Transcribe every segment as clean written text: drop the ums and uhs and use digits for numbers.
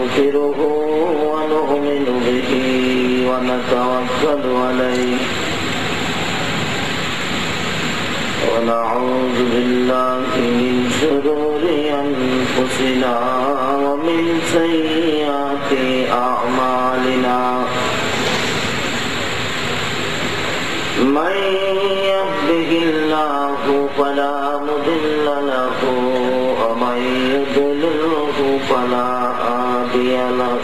ونستغفره ونؤمن به ونتوكل عليه ونعوذ بالله من شرور أنفسنا ومن سيئات أعمالنا من يهده الله فلا مضل له ومن يضلله فلا هادي له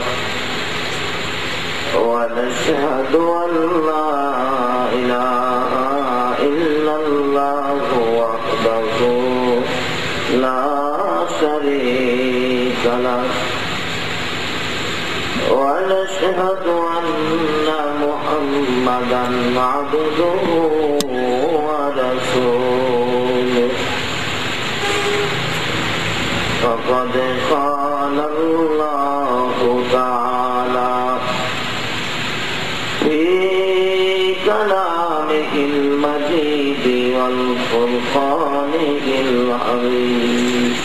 ونشهد أن لا إله إلا الله وحده لا شريك له ونشهد أن محمدا عبده ورسوله فقد قال الله تعالى في كلامه المجيد والفرقانه الحميد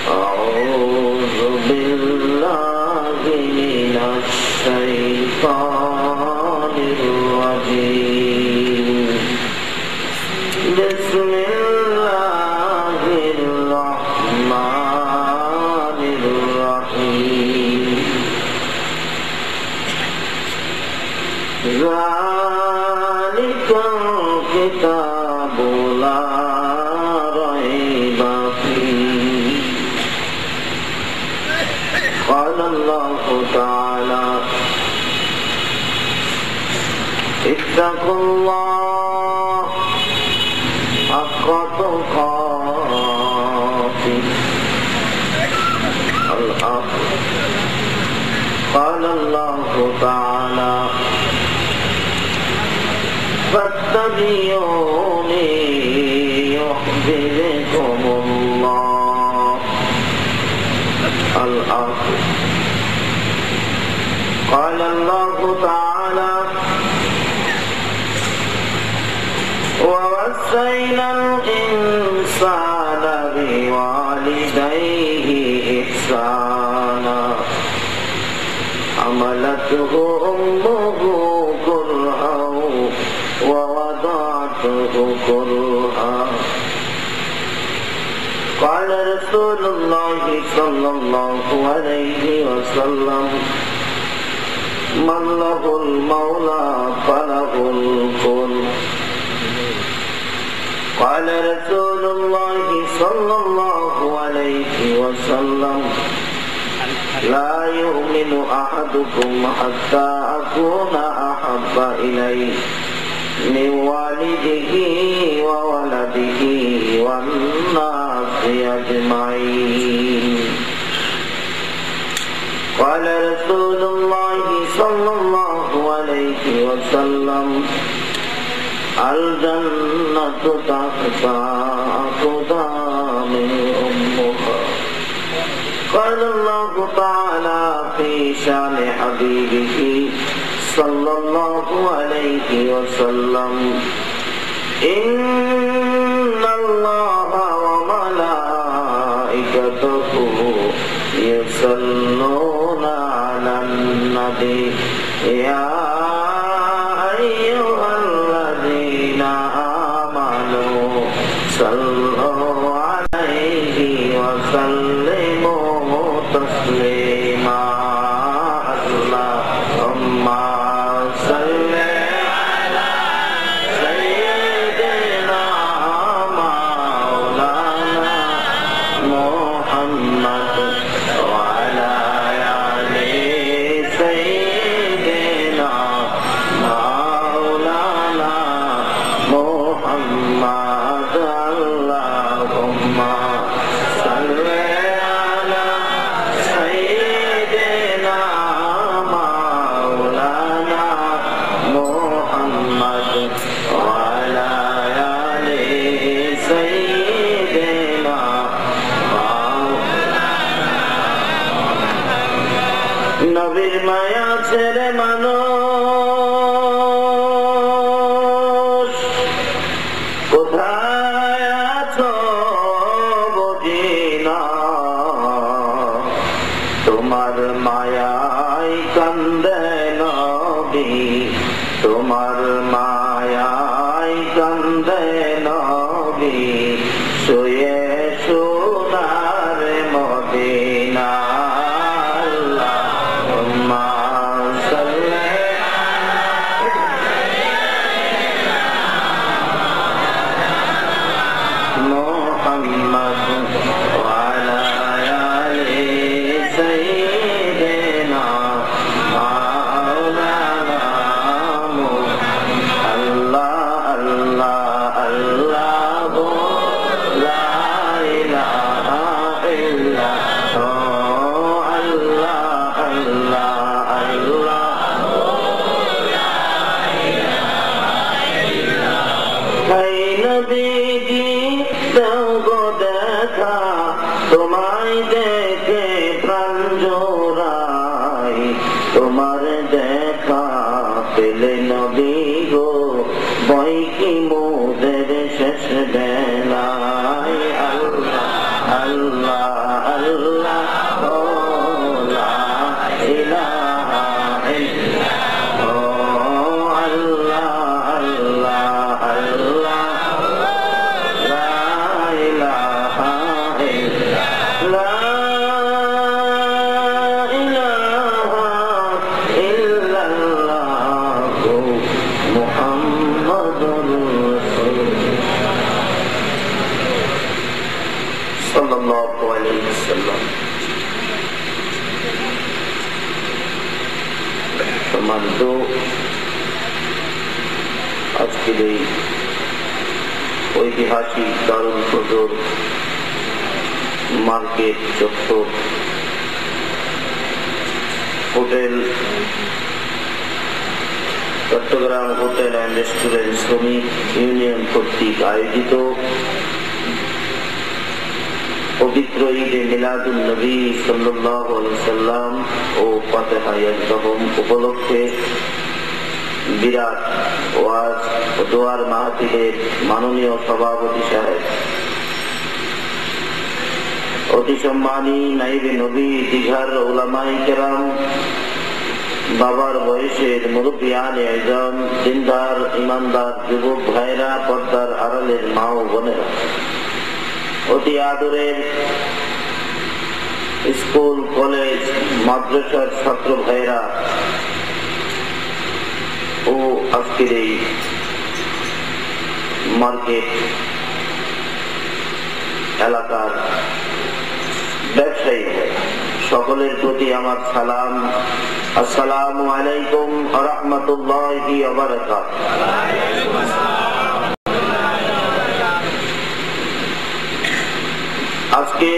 أعوذ بالله من الشيطان الرجيم بسم الله الرحمن الرحيم ذلك الكتاب لا ريب فيه قال الله تعالى اتقوا الله حق تقاته قال الله تعالى فاتبعوني يحببكم الله الآخر قال الله تعالى ووصينا الإنسان بوالديه إحسانا حملته أمه كرها ووضعته كرها قال رسول الله صلى الله عليه وسلم من له المولى فله الكل قال رسول الله صلى الله عليه وسلم لا يؤمن أحدكم حتى أكون أحب إليه من والده وولده والناس أجمعين قال رسول الله صلى الله عليه وسلم الجنة تحت أقدام أمها قال الله تعالى في شان حبيبه صلى الله عليه وسلم إن الله وملائكته يصلون على النبي يا أيها الذين آمنوا صلوا عليه وسلموا تسليما اللهم صل على سيدنا مولانا محمد وعلى آل سيدنا مولانا محمد اللهم صل على سيدنا مولانا محمد وعلى آل سيدنا مولانا নবীর মায়া ছেড়ে মানুষ কোথায় আছো বুঝি না কান্দে নবী শুয়ে সোনার মদিনা আল্লাহুম্মা সাল্লি মুহাম্মদ ওয়া আলা আলি সাইয়্যিদিনা মাওলানা আল্লাহ আল্লাহ আল্লাহ লা ইলাহা ইল্লাল্লাহ আল্লাহ আল্লাহ আল্লাহ হাই নবীজি দাও গো দেখা তোমায় দেখে প্রাণ জোড়াই তোমার দেখা পেলে নবী গো বই কি মোদের শেষ বেলায় আল্লাহ আল্লাহ আল্লাহ ও লা ইলাহা ইল্লাল্লাহ ও আল্লাহ আল্লাহ আল্লাহ লা ইলাহা ইল্লাল্লাহ সাল্লাল্লাহু আলাইহি ওয়াসাল্লাম। সম্মানিত আজকের এই ঐতিহাসিক দারুল ফজর মার্কেট চত্বর hotel Chittagong hotel and restaurant শ্রমিক ইউনিয়ন কর্তৃক আয়োজিত পবিত্র ঈদে মিলাদুন নবী সাল্লাল্লাহু আলাইহি ওয়াসাল্লাম ও ফাতিহায়ে রহম উপলক্ষে বিরাট ওয়াজ ও দোয়ার মাহফিলের মাননীয় সভাপতি সাহেব, অতি সম্মানী নাইবে নবী দীঘার উলামায়ে কেরাম, বাবার বয়সের মুরব্বিয়ানে আযম, দিনদার ইমানদার যুবক ভাইরা, পর্দার আড়ালের মা ও বোনেরা, অতি আদরের স্কুল কলেজ মাদ্রাসার ছাত্র ভাইরা ও আজকের এই মার্কেট এলাকার ব্যবসায়ী সকলের প্রতি আমার সালাম। আসসালামু আলাইকুম ওয়া রাহমাতুল্লাহি ওয়া বারাকাতুহু। আজকে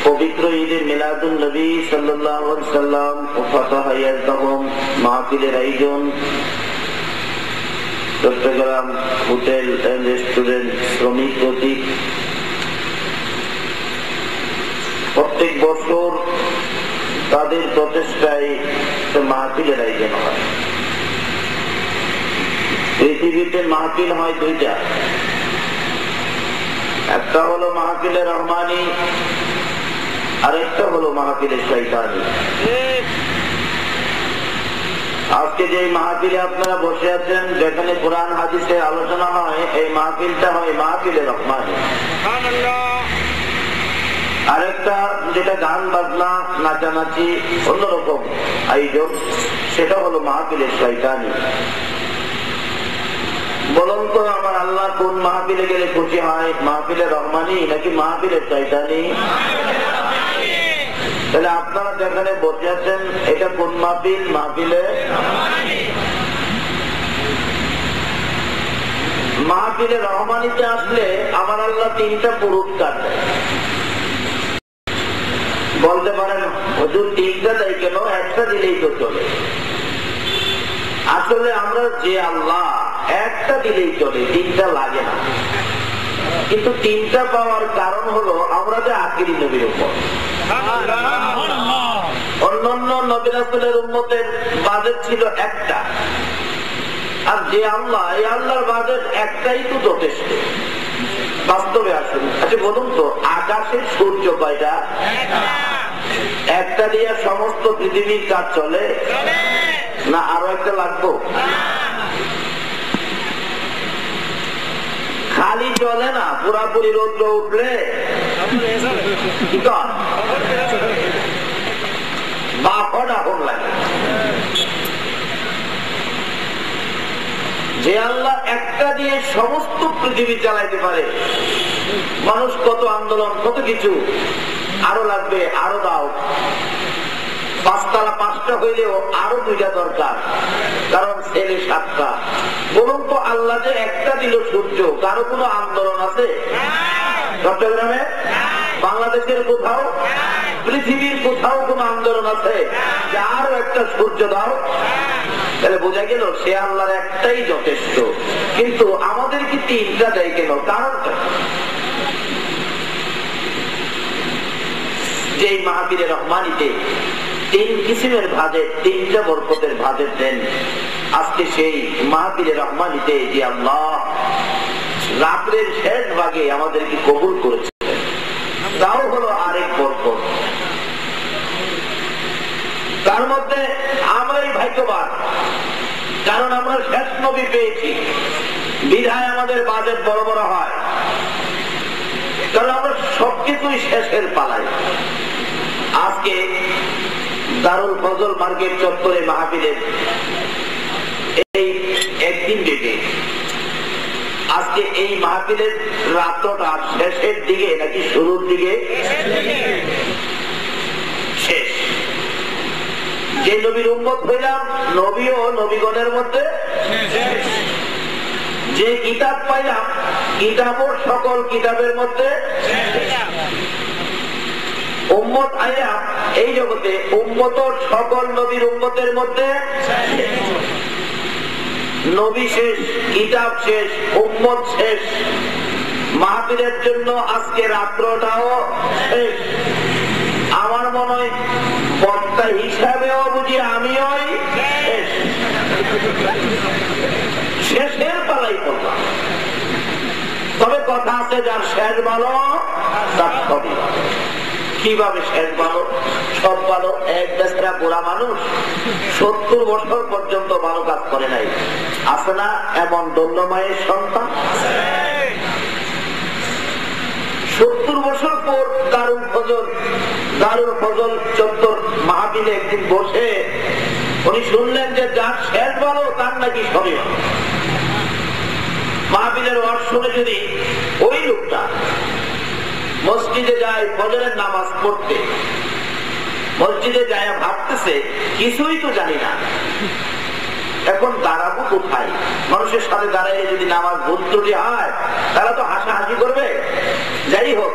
পবিত্র ঈদে মিলাদুন নবী সাল্লাল্লাহু আলাইহি ওয়াসাল্লাম ও ফাতিহায়ে রহম মাহফিলের আয়োজন চট্টগ্রাম হোটেল এন্ড রেস্টুরেন্ট শ্রমিক কর্তৃক প্রত্যেক বছর তাদের প্রচেষ্টায় মাহফিলের আয়োজন হয়। পৃথিবীতে মাহফিল হয় দুইটা, একটা হলো মাহফিলে রহমানি, আরেকটা হলো মাহফিলে শয়তানি। আজকে যে মাহফিলে আপনারা বসে আছেন, যেখানে কোরআন হাদিসের আলোচনা হয়, এই মাহফিলটা হয় মাহফিলে রহমানি। আরেকটা যেটা গান বাজনা নাচানাচি অন্যরকম আয়োজন, সেটা হলো মাহফিলে শয়তানি। বলুন তো আমার আল্লাহ কোন মাহফিলে গেলে খুশি হয়, মাহফিলে রহমানি নাকি মাহফিলে শয়তানি? তাহলে আপনারা যেখানে বসে আছেন এটা কোন মাহফিল? মাহফিলে মাহফিলে রহমানিতে আসলে আমার আল্লাহ তিনটা পুরস্কার দেয়। বলতে পারেন হুজুর তিনটা দেয় কেন, একটা দিলেই তো চলে। আসলে আমরা যে আল্লাহ একটা দিলেই চলে, তিনটা লাগে না। কিন্তু তিনটা পাওয়ার কারণ হলো আমরা যে আখিরি নবীর উপর। অন্যান্য নবী রাসূলের উম্মতের বাজেট ছিল একটা, আর যে আল্লাহ, এই আল্লাহর বাজেট একটাই তো যথেষ্ট। বাস্তবে আসুন, আচ্ছা বলুন তো আকাশের সূর্য কয়টা? একটা দিয়ে সমস্ত পৃথিবীর কাজ চলে না আরো একটা লাগবো? খালি চলে না, পুরাপুরি রৌদ্র উঠলে কি কর বাপন আগুন লাগে। যে আল্লাহ একটা দিয়ে সমস্ত পৃথিবী চালাইতে পারে, মানুষ কত আন্দোলন কত কিছু, আরো লাগবে আরো দাও, পাঁচতলা 5টা হইলেও আরো 2টা দরকার, কারণ ছেলে 7টা। বলুন তো আল্লাহ যে একটা দিল সূর্য, কারো কোনো আন্দোলন আছে চট্টগ্রামে, বাংলাদেশের কোথাও, পৃথিবীর কোথাও কোন আন্দোলন আছে যে আরো একটা সূর্য দাও? তাহলে বোঝা গেল সে আল্লাহর একটাই যথেষ্ট। কিন্তু আমাদের কি 3টা দেয় কেন? কারণটা যে মাহফিলে রহমানিতে 3 কিসিমের ভাজে 3টা বরকতের ভাজের দেন। আজকে সেই মাহফিলে রহমানিতে যে আল্লাহ রাত্রের শেষ ভাগে আমাদেরকে কবুল করেছে, তাও হলো আরেক বরকত। তার মধ্যে আমরাই ভাগ্যবান, কারণ আমরা শেষ নবী পেয়েছি বিধায় আমাদের বাজেট বড় বড় হয়, কারণ আমরা সবকিছুই শেষের পালাই। আজকে দারুল ফজল মার্কেট চত্বরে মাহফিলের এই একদিন ডেটে, আজকে এই মাহফিলের রাত্রটা শেষের দিকে নাকি শুরুর দিকে? শেষ। যে নবীর উম্মত হইলাম, নবী ও নবীগণের মধ্যে যে কিতাব পাইলাম, কিতাবও সকল কিতাবের মধ্যে উম্মত আইয়া এই জগতে উম্মত সকল নবীর উম্মতের মধ্যে নবী শেষ, কিতাব শেষ, উম্মত শেষ। মাহফিলের জন্য আজকে রাত্রটাও শেষ। আমার মনে হয় বক্তা হিসাবেও বুঝি আমিও শেষ, শেষের পালাই করলাম। তবে কথা আছে, যার শেষ ভালো তার সবই ভালো। কিভাবে শেষ ভালো? সব ভালো। এক বেচারা বুড়া মানুষ 70 বছর পর্যন্ত ভালো কাজ করে নাই, আছে না এমন দণ্ডমায়ের সন্তান? 70 বছর পর দারুল ফজল চত্বর মাহফিলে একদিন বসে উনি শুনলেন যে যার শেষ ভালো তার নাকি সবই ভালো। মাহফিলের ওয়াজ শুনে যদি ওই লোকটা মসজিদে যায় ফজরের নামাজ পড়তে, মসজিদে যায় ভাবতেছে কিছুই তো জানি না, এখন দাঁড়াবো কোথায়? মানুষের সাথে দাঁড়াইলে যদি নামাজ ভুল ত্রুটি হয় তারা তো হাসাহাসি করবে। যাই হোক,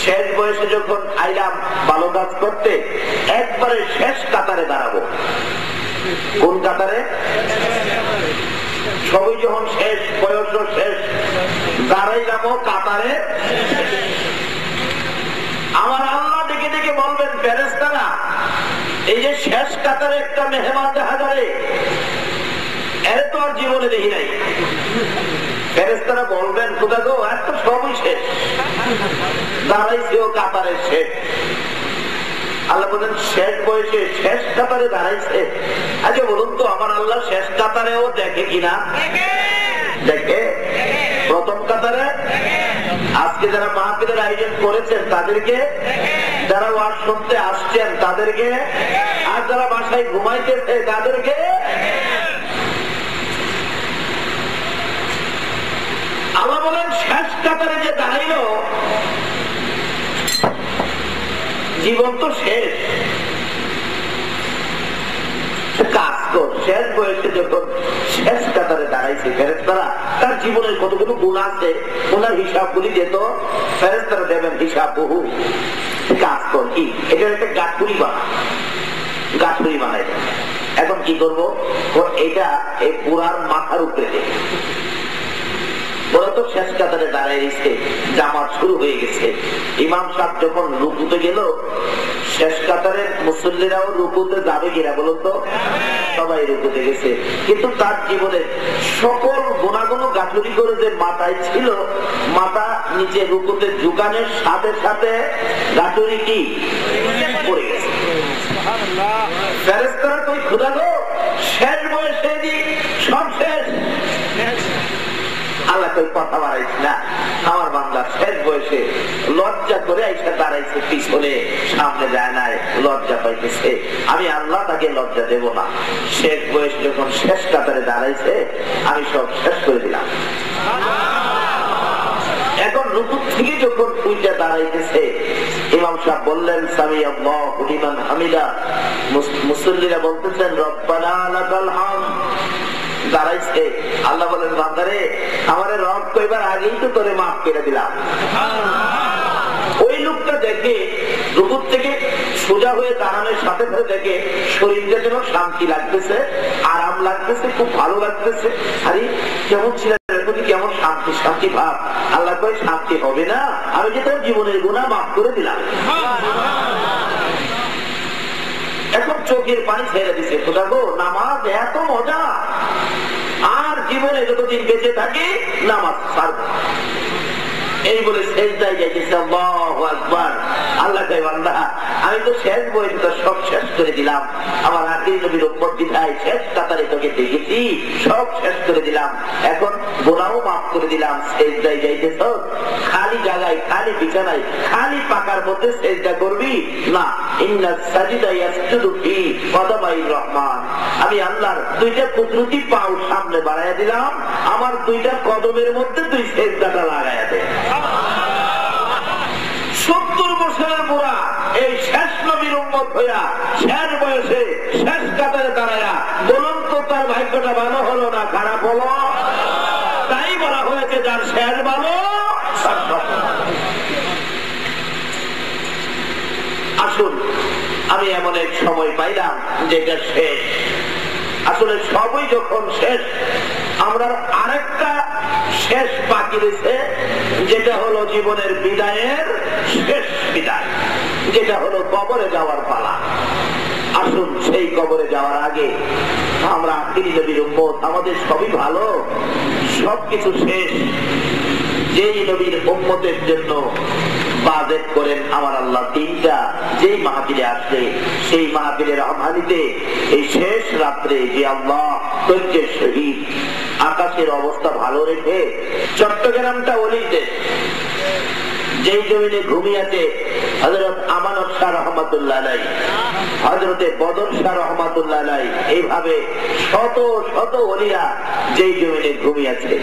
শেষ বয়সে যখন আইলাম ভালো কাজ করতে, একবারে শেষ কাতারে দাঁড়াবো। কোন কাতারে? সবই যখন শেষ, বয়স শেষ, দাঁড়াইলাম কাতারে। আমার আল্লাহ ডেকে ডেকে বলবেন, ফেরেশতারা এই যে শেষ কাতারে একটা মেহমান দেখা যাবে, এর তো আর জীবনে দেখি নাই। ফেরেশতারা বলবেন, খোদা গো, এর তো সবই শেষ, দাঁড়াইছেও কাতারে শেষ। আল্লাহ বলেন, শেষ বয়সে শেষ কাতারে দাঁড়াইছে। আচ্ছা বলুন তো, আমার আল্লাহ শেষ কাতারেও দেখে কিনা? দেখে। প্রথম কাতারে আজকে যারা মাহফিলের আয়োজন করেছেন তাদেরকে, যারা ওয়াজ শুনতে আসছেন তাদেরকে, আর যারা বাসায় ঘুমাইতেছে তাদেরকে। আল্লাহ বলেন, শেষ কাতারে যে দাঁড়াইল, জীবন তো শেষ, কাজ কর। শেষ বয়সে যখন শেষ কাতারে দাঁড়াইছে, ফেরেশতারা তার জীবনের কতগুলো গুণ আছে ওনার হিসাব গুলি যেত, ফেরেশতারা দেবেন হিসাব বহু। কাজ কর কি, এটার একটা গাঠুরি বানাই। এখন কি করবো? এটা এই পুরার মাথার উপরে দেবে। ওরা তো শেষ কাতারে দাঁড়াইছে, জামাত শুরু হয়ে গেছে। ইমাম সাহেব যখন রুকুতে গেল, শেষ কাতারের মুসল্লিরাও রুকুতে যাবে কিনা বলুন তো? সবাই রুকুতে গেছে। কিন্তু তার জীবনের সকল গুণাগুণ গাঠুরি করে যে মাথায় ছিল, মাথা নিচে রুকুতে ঝুঁকানোর সাথে সাথে গাঠুরি কি পড়ে গেছে। ফেরেশতারা কই, খোদা গো, শেষ বয়সে সব শেষ, আল্লাহ কই কথা বাড়াইছি না, আমার বান্দা শেষ বয়সে লজ্জা করে এসে দাঁড়াইছে পিছনে, সামনে যায় নাই, লজ্জা পাইতেছে, আমি আল্লাহ তাকে লজ্জা দেব না। শেষ বয়স যখন শেষ কাতারে দাঁড়াইছে, আমি সব শেষ করে দিলাম। এখন রুকু থেকে যখন উইটা দাঁড়াইতেছে, ইমাম সাহেব বললেন সামি আল্লাহু লিমান হামিদা, মুসল্লিরা বলতেছেন রব্বানা লাকাল হামদ। দাঁড়াইছে, আল্লাহ বলেন বান্দারে আমারে রব কইবার আগেই তো তোরে মাফ করে দিলাম। ওই লোকটা দেখে রুকু থেকে সোজা হয়ে দাঁড়ানোর সাথে সাথে দেখে শরীরটা যেন শান্তি লাগতেছে, আরাম লাগতেছে, খুব ভালো লাগতেছে। আরে কেমন ছিল, কেমন শান্তি শান্তি ভাব। আল্লাহ কয় শান্তি হবে না, আমি যে তোর জীবনের গুনাহ মাফ করে দিলাম। এখন চোখের পানি ছেড়ে দিছে, খোদা গো নামাজ এত মজা, আর জীবনে যতদিন বেঁচে থাকে নামাজ ছাড়বো। এই বলে সেজদায় যাইতেছে, আল্লাহু আকবার। আল্লাহ কয় বান্দা আমি তো শেষ বয়সে সব শেষ করে দিলাম, আমার আখির নবীর উম্মত বিধায় শেষ কাতারে তোকে দেখেছি, সব শেষ করে দিলাম, এখন গুনাহও মাফ করে দিলাম। সেজদায় যাইতেছ, খালি জায়গায়, খালি বিছানায়, খালি পাকার মধ্যে সেজদা করবি না। ইন্নাস সাজিদা ইয়াসজুদু ফি কদমাইর রহমান, আমি আল্লাহর দুইটা কুদরতি পাও সামনে বাড়াইয়া দিলাম, আমার দুইটা কদমের মধ্যে তুই সেজদাটা লাগাইয়া দে। 70 বছরের বুড়া এই শেষ নবীর উম্মত হইয়া শেষ বয়সে শেষ কাতারে দাঁড়ায়া, বলুন তো তার ভাগ্যটা ভালো হলো না খারাপ হলো? তাই বলা হয়েছে যার শেষ ভালো। আসুন, আমি এমন এক সময় পাইলাম যেটা শেষ। আসলে সবই যখন শেষ, আমরা আরেকটা শেষ বাকি রয়েছে, যেটা হলো জীবনের বিদায়ের শেষ বিদায়, যেটা হলো কবরে যাওয়ার পালা। আসুন, সেই কবরে যাওয়ার আগে আমরা আখিরি নবীর উম্মত, আমাদের সবই ভালো, সবকিছু শেষ, যেই নবীর উম্মতের জন্য বাজেট করেন আমার আল্লাহ দিনটা, যেই মাহফিলে আসলে সেই মাহফিলের রহমানিতে এই শেষ রাত্রে যে আল্লাহ ধৈর্যের সহিত আকাশের অবস্থা ভালো রেখে চট্টগ্রামটা ওলিদের যেই জমিনে ঘুমিয়েছে হযরত আমানত শাহ রহমাতুল্লাহ আলাইহি, হযরতে বদর শাহ রহমাতুল্লাহ আলাইহি, এইভাবে শত শত ওলিরা যেই জমিনে ঘুমিয়েছে,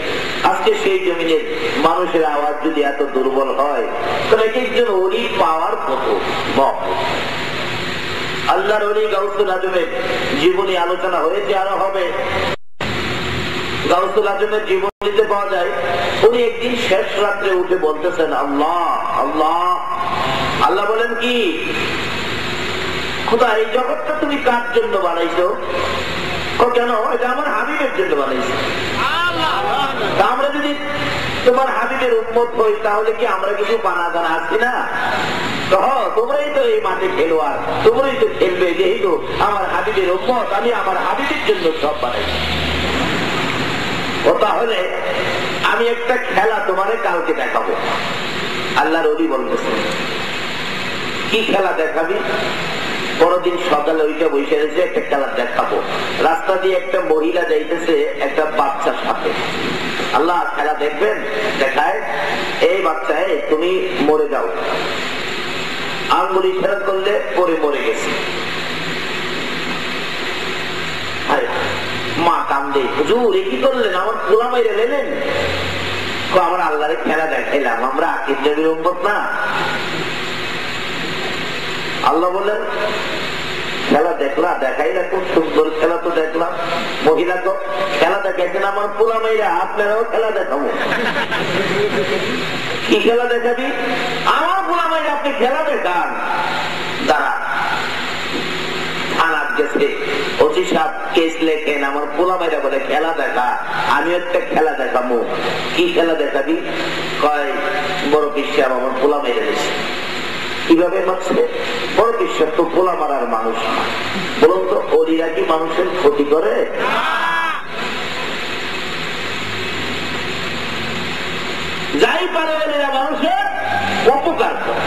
আজকে সেই জমিনের মানুষের আওয়াজ যদি এত দুর্বল হয়, তাহলে একজন ওলি পাওয়ার কত বক। আল্লাহর ওলি গাউসুল আজমের জীবনী আলোচনা হয়েছে, আরো হবে। গাউসুল আজমের জীবনীতে পাওয়া যায়, উনি একদিন শেষ রাত্রে উঠে বলতেছেন আল্লাহ আল্লাহ। আল্লাহ বলেন কি, খোদা এই জগৎটা তুমি কার জন্য বানাইছো? কেন? এটা আমার হাবিবের জন্য বানাইছো। আমরা যদি তোমার হাবিবের উম্মত হই, তাহলে কি আমরা কিছু বানা জানা আছি না? তোমরাই তো এই মাঠে খেলোয়াড়, তোমরাই তো খেলবে, যেহেতু আমার হাবিবের উম্মত, আমি আমার হাবিবের জন্য সব বানাইছি। ও তাহলে আমি একটা খেলা তোমারে কালকে দেখাবো। আল্লাহর ওলি বলতেছে, কি খেলা দেখাবি? পরদিন সকালে ওইটা বসে রয়েছে, একটা খেলা দেখাবো। রাস্তা দিয়ে একটা মহিলা যাইতেছে একটা বাচ্চার সাথে। আল্লাহ খেলা দেখবেন? দেখায়, এই বাচ্চা তুমি মরে যাও, আঙ্গুল ইশারা করলে পরে মরে গেছে। মা কান্দে, হুজুর এ কি করলেন, আমার পোলা মাইরে লেলেন? আমরা আল্লাহরে খেলা দেখাইলাম, আমরা আকির নবীর উম্মত না? আল্লাহ বলেন খেলা দেখলা, দেখাইলা, খুব সুন্দর খেলা তো দেখলাম। মহিলা তো খেলা দেখাইছেন, আমার পোলা মাইরা, আপনারাও খেলা দেখাবো। কি খেলা দেখাবি? আমার পোলা মাইরা আপনি খেলা দেখান। দাঁড়া, থানার গেছে, ওসি সাহেব কেস লেখেন, আমার পোলা মাইরা বলে খেলা দেখা, আমি একটা খেলা দেখাবো। কি খেলা দেখাবি? কয় বড় বিশ্বাস আমার পোলা মাইরা গেছে। কিভাবে মারছে? বড় বিশ্বাস তো পোলা মারার মানুষ না। বলুন তো, ওরা কি মানুষের ক্ষতি করে? যাই পারে এরা মানুষের উপকার করে।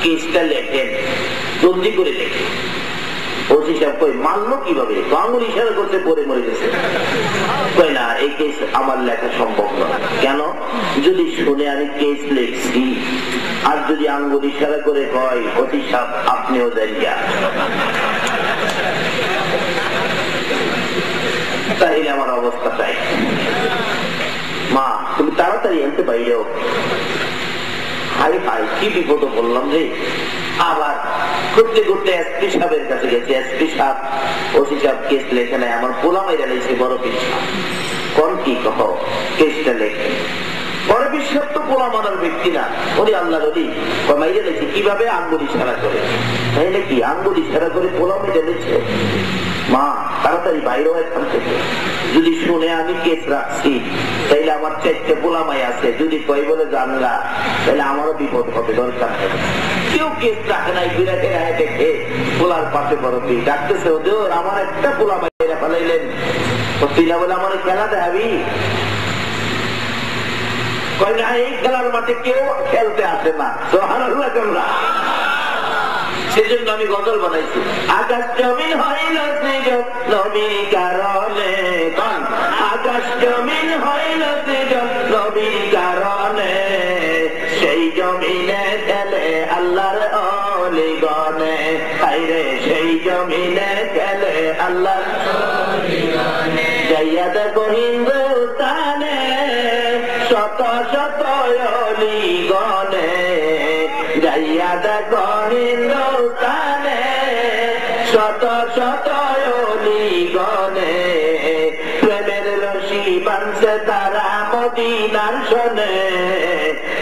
কেসটা লেখেন, জলদি করে লেখেন, ওসি সাহেব কই মারলো কিভাবে? আঙুল ইশারা করতে পড়ে মরে গেছে। কই না, এই কেস আমার লেখা সম্ভব নয়। কেন? যদি শুনে আমি কেস লিখছি আর যদি আঙুল ইশারা করে কয় ওসি সাহেব আপনিও দেন গিয়া, তাহলে আমার অবস্থাটাই। মা তুমি তাড়াতাড়ি আনতে পাইলেও, হাই হাই কি বিপদ বললাম রে। আবার ঘুরতে ঘুরতে এসপি সাহেবের কাছে গেছে। এসপি সাহেব ওসি সাহেব কেস লেখে নাই, আমার পোলা মাইরা লেগেছে বড় পিসা। কোন কি কহ কেসটা লেখে? বড় পিসা তো পোলা মানার ব্যক্তি না, উনি আল্লাহ রলি মাইরা লেগেছে কিভাবে? আঙ্গুল ইশারা করে। তাইলে কি আঙ্গুল ইশারা করে পোলা মাইরা লেগেছে? মা তাড়াতাড়ি বাইরে এখান থেকে, যদি শুনে আমি কেস রাখছি তাইলে আমার 4টে পোলামাই আছে, যদি কই বলে জানলা তাহলে আমারও বিপদ হবে। দরকার নেই, কেউ কেস রাখে নাই, বিরাটে রায় দেখে পোলার পাশে বরফি ডাকতেছে ওদের আমার একটা পোলামাইরা ফেলাইলেন, তিনা বলে আমার খেলা দেখাবি? কয় না, এই খেলার মাঠে কেউ খেলতে আসে না। সুবহানাল্লাহ। সেজন্য আমি গজল বানাইছি। আকাশ জমিন হইল সৃজন নবীর কারণে, আকাশ জমিন হইল সৃজন নবীর কারণে, সেই জমিনে খেলে আল্লাহর ওলিগণে, হায়রে সেই জমিনে খেলে আল্লাহর ওলিগণে। যাইয়া দেখো হিন্দুস্তানে শত শত ওলিগণে, যাইয়া দেখো হিন্দুস্তানে শত শত ওলিগণে, প্রেমের রশি বাঁধছে তারা মদিনার শোনে,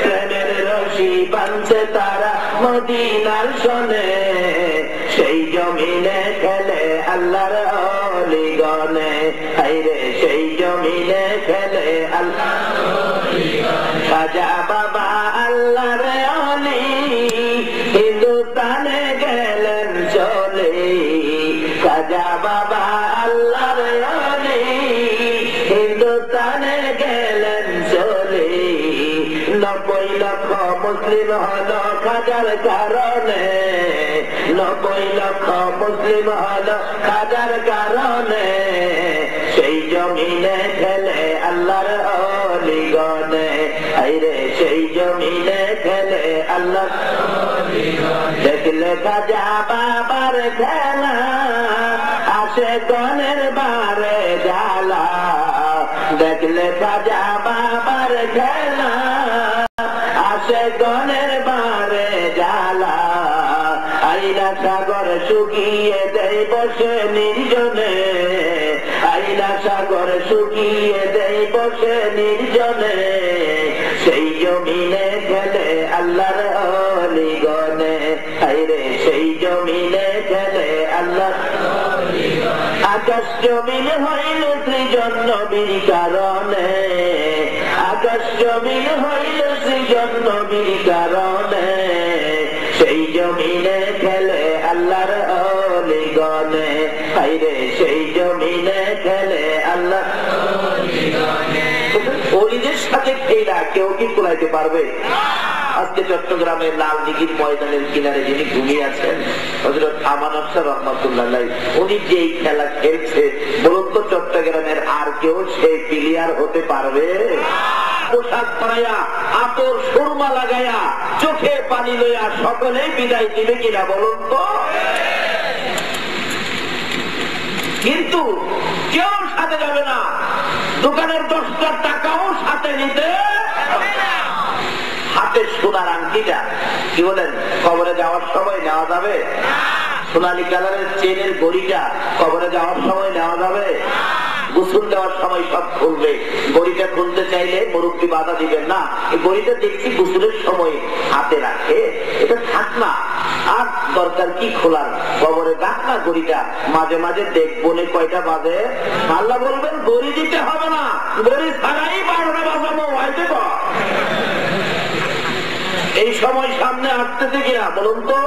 প্রেমের রশি বাঁধছে তারা মদিনার শোনে, সেই জমিনে খেলে আল্লাহর ওলিগণে, হায়রে সেই জমিনে খেলে আল্লাহর ওলিগণে। খাজা বাবা আল্লাহর ওলি হিন্দুস্তানে গেলেন চলে, খাজা বাবা আল্লাহর ওলি হিন্দুস্তানে গেলেন চলে, 90 লক্ষ মুসলিম হলো খাজার কারণে, 90 লক্ষ মুসলিম হলো খাজার কারণে, সেই জমিনে খেলে আল্লাহর ওলিগণে, হায়রে সেই জমিনে খেলে আল্লাহর ওলিগণে। দেখলে খাজা বাবার খেলা আসে গনের বারে জ্বালা, দেখলে খাজা বাবার খেলা আসে গনের বারে জ্বালা, আইলা সাগর শুকিয়ে দেয় বসে নির্জনে, আইলা সাগর শুকিয়ে দেয় বসে নির্জনে, সেই জমিনে খেলে আল্লাহর ওলিগণে, হায়রে সেই জমিনে খেলে আল্লাহর ওলিগণে। আকাশ জমিন হইল সৃজন নবীর কারণে, আকাশ জমিন হইল সৃজন নবীর কারণে, সেই জমিনে খেলে আল্লাহর ওলিগণে, হায়রে সেই জমিনে খেলে আল্লাহর ওলিগণে। ওলিদের সাথে খেলা কেউ কি কুলাইতে পারবে? আজকে চট্টগ্রামের লাল দিঘির ময়দানের কিনারে যিনি ঘুমিয়ে আছেন হযরত আমান আফসার রহমাতুল্লাহ আলাইহি, উনি যে খেলা খেলছে বলুন তো চট্টগ্রামের আর কেউ সেই প্লেয়ার হতে পারবে? পোশাক পরাইয়া আতর সুরমা লাগাইয়া চোখে পানি লইয়া সকলেই বিদায় দিবে কিনা বলুন তো? কিন্তু কেউ সাথে যাবে না, দোকানের 10টা টাকাও সাথে নিতে, হাতে সোনার আংটিটা কি বলেন কবরে যাওয়ার সময় নেওয়া যাবে? সোনালী কালারের চেনের গড়িটা কবরে যাওয়ার সময় নেওয়া যাবে? গোসল দেওয়ার সময় সব খুলবে, গড়িটা খুলতে চাইলে মুরব্বী বাধা দিবেন না। এই গড়িটা দেখছি গোসলের সময় হাতে রাখে, এটা থাক না, আর দরকার কি খোলার? কবরে রাখ না গড়িটা, মাঝে মাঝে দেখবো কয়টা বাজে। আল্লাহ বলবেন গড়ি দিতে হবে না, গড়ি ছাড়াই 12টা বাজাবো হয়তো। এই সময় সামনে আসতেছে কিনা বলুন তো?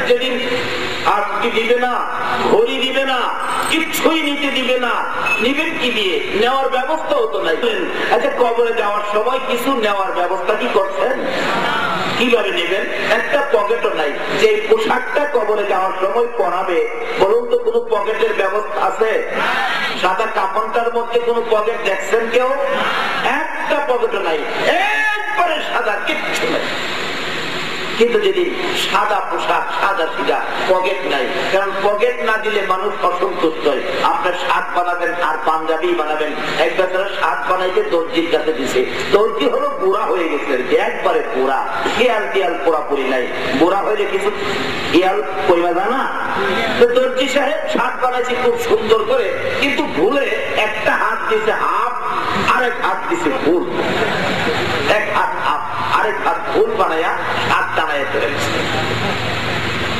যেদিন আজকে দিবে না, ঘড়ি দিবে না, কিচ্ছুই নিতে দিবে না, নিবেন কি দিয়ে? নেওয়ার ব্যবস্থা হতো না। আচ্ছা কবরে যাওয়ার সময় কিছু নেওয়ার ব্যবস্থা কি করছেন? কিভাবে নেবেন? একটা পকেটও নাই। যে পোশাকটা কবরে যাওয়ার সময় পরাবে, বলুন তো কোনো পকেটের ব্যবস্থা আছে? সাদা কাপড়টার মধ্যে কোনো পকেট দেখছেন কেউ? একটা পকেটও নাই, একবারে সাদা, কিচ্ছু নাই। কিন্তু যদি সাদা পোশাক, সাদা সিধা, পকেট নাই, কারণ পকেট না দিলে মানুষ অসন্তুষ্ট হয়। আপনার শার্ট বানাবেন আর পাঞ্জাবি বানাবেন, এক বেচারা শার্ট বানাইতে দর্জির কাছে দিছে, দর্জি হলো বুড়া হয়ে গেছে, একবারে পুরা খেয়াল টিয়াল পুরাপুরি নাই। বুড়া হইলে কিছু খেয়াল করিবা জানা, দর্জি সাহেব শার্ট বানাইছে খুব সুন্দর করে, কিন্তু ভুলে একটা হাত দিছে হাফ, আরেক হাত দিছে ফুল, এক হাত হাফ আরেক হাত ফুল বানাইয়া হাত টানাইয়া চলে গেছে।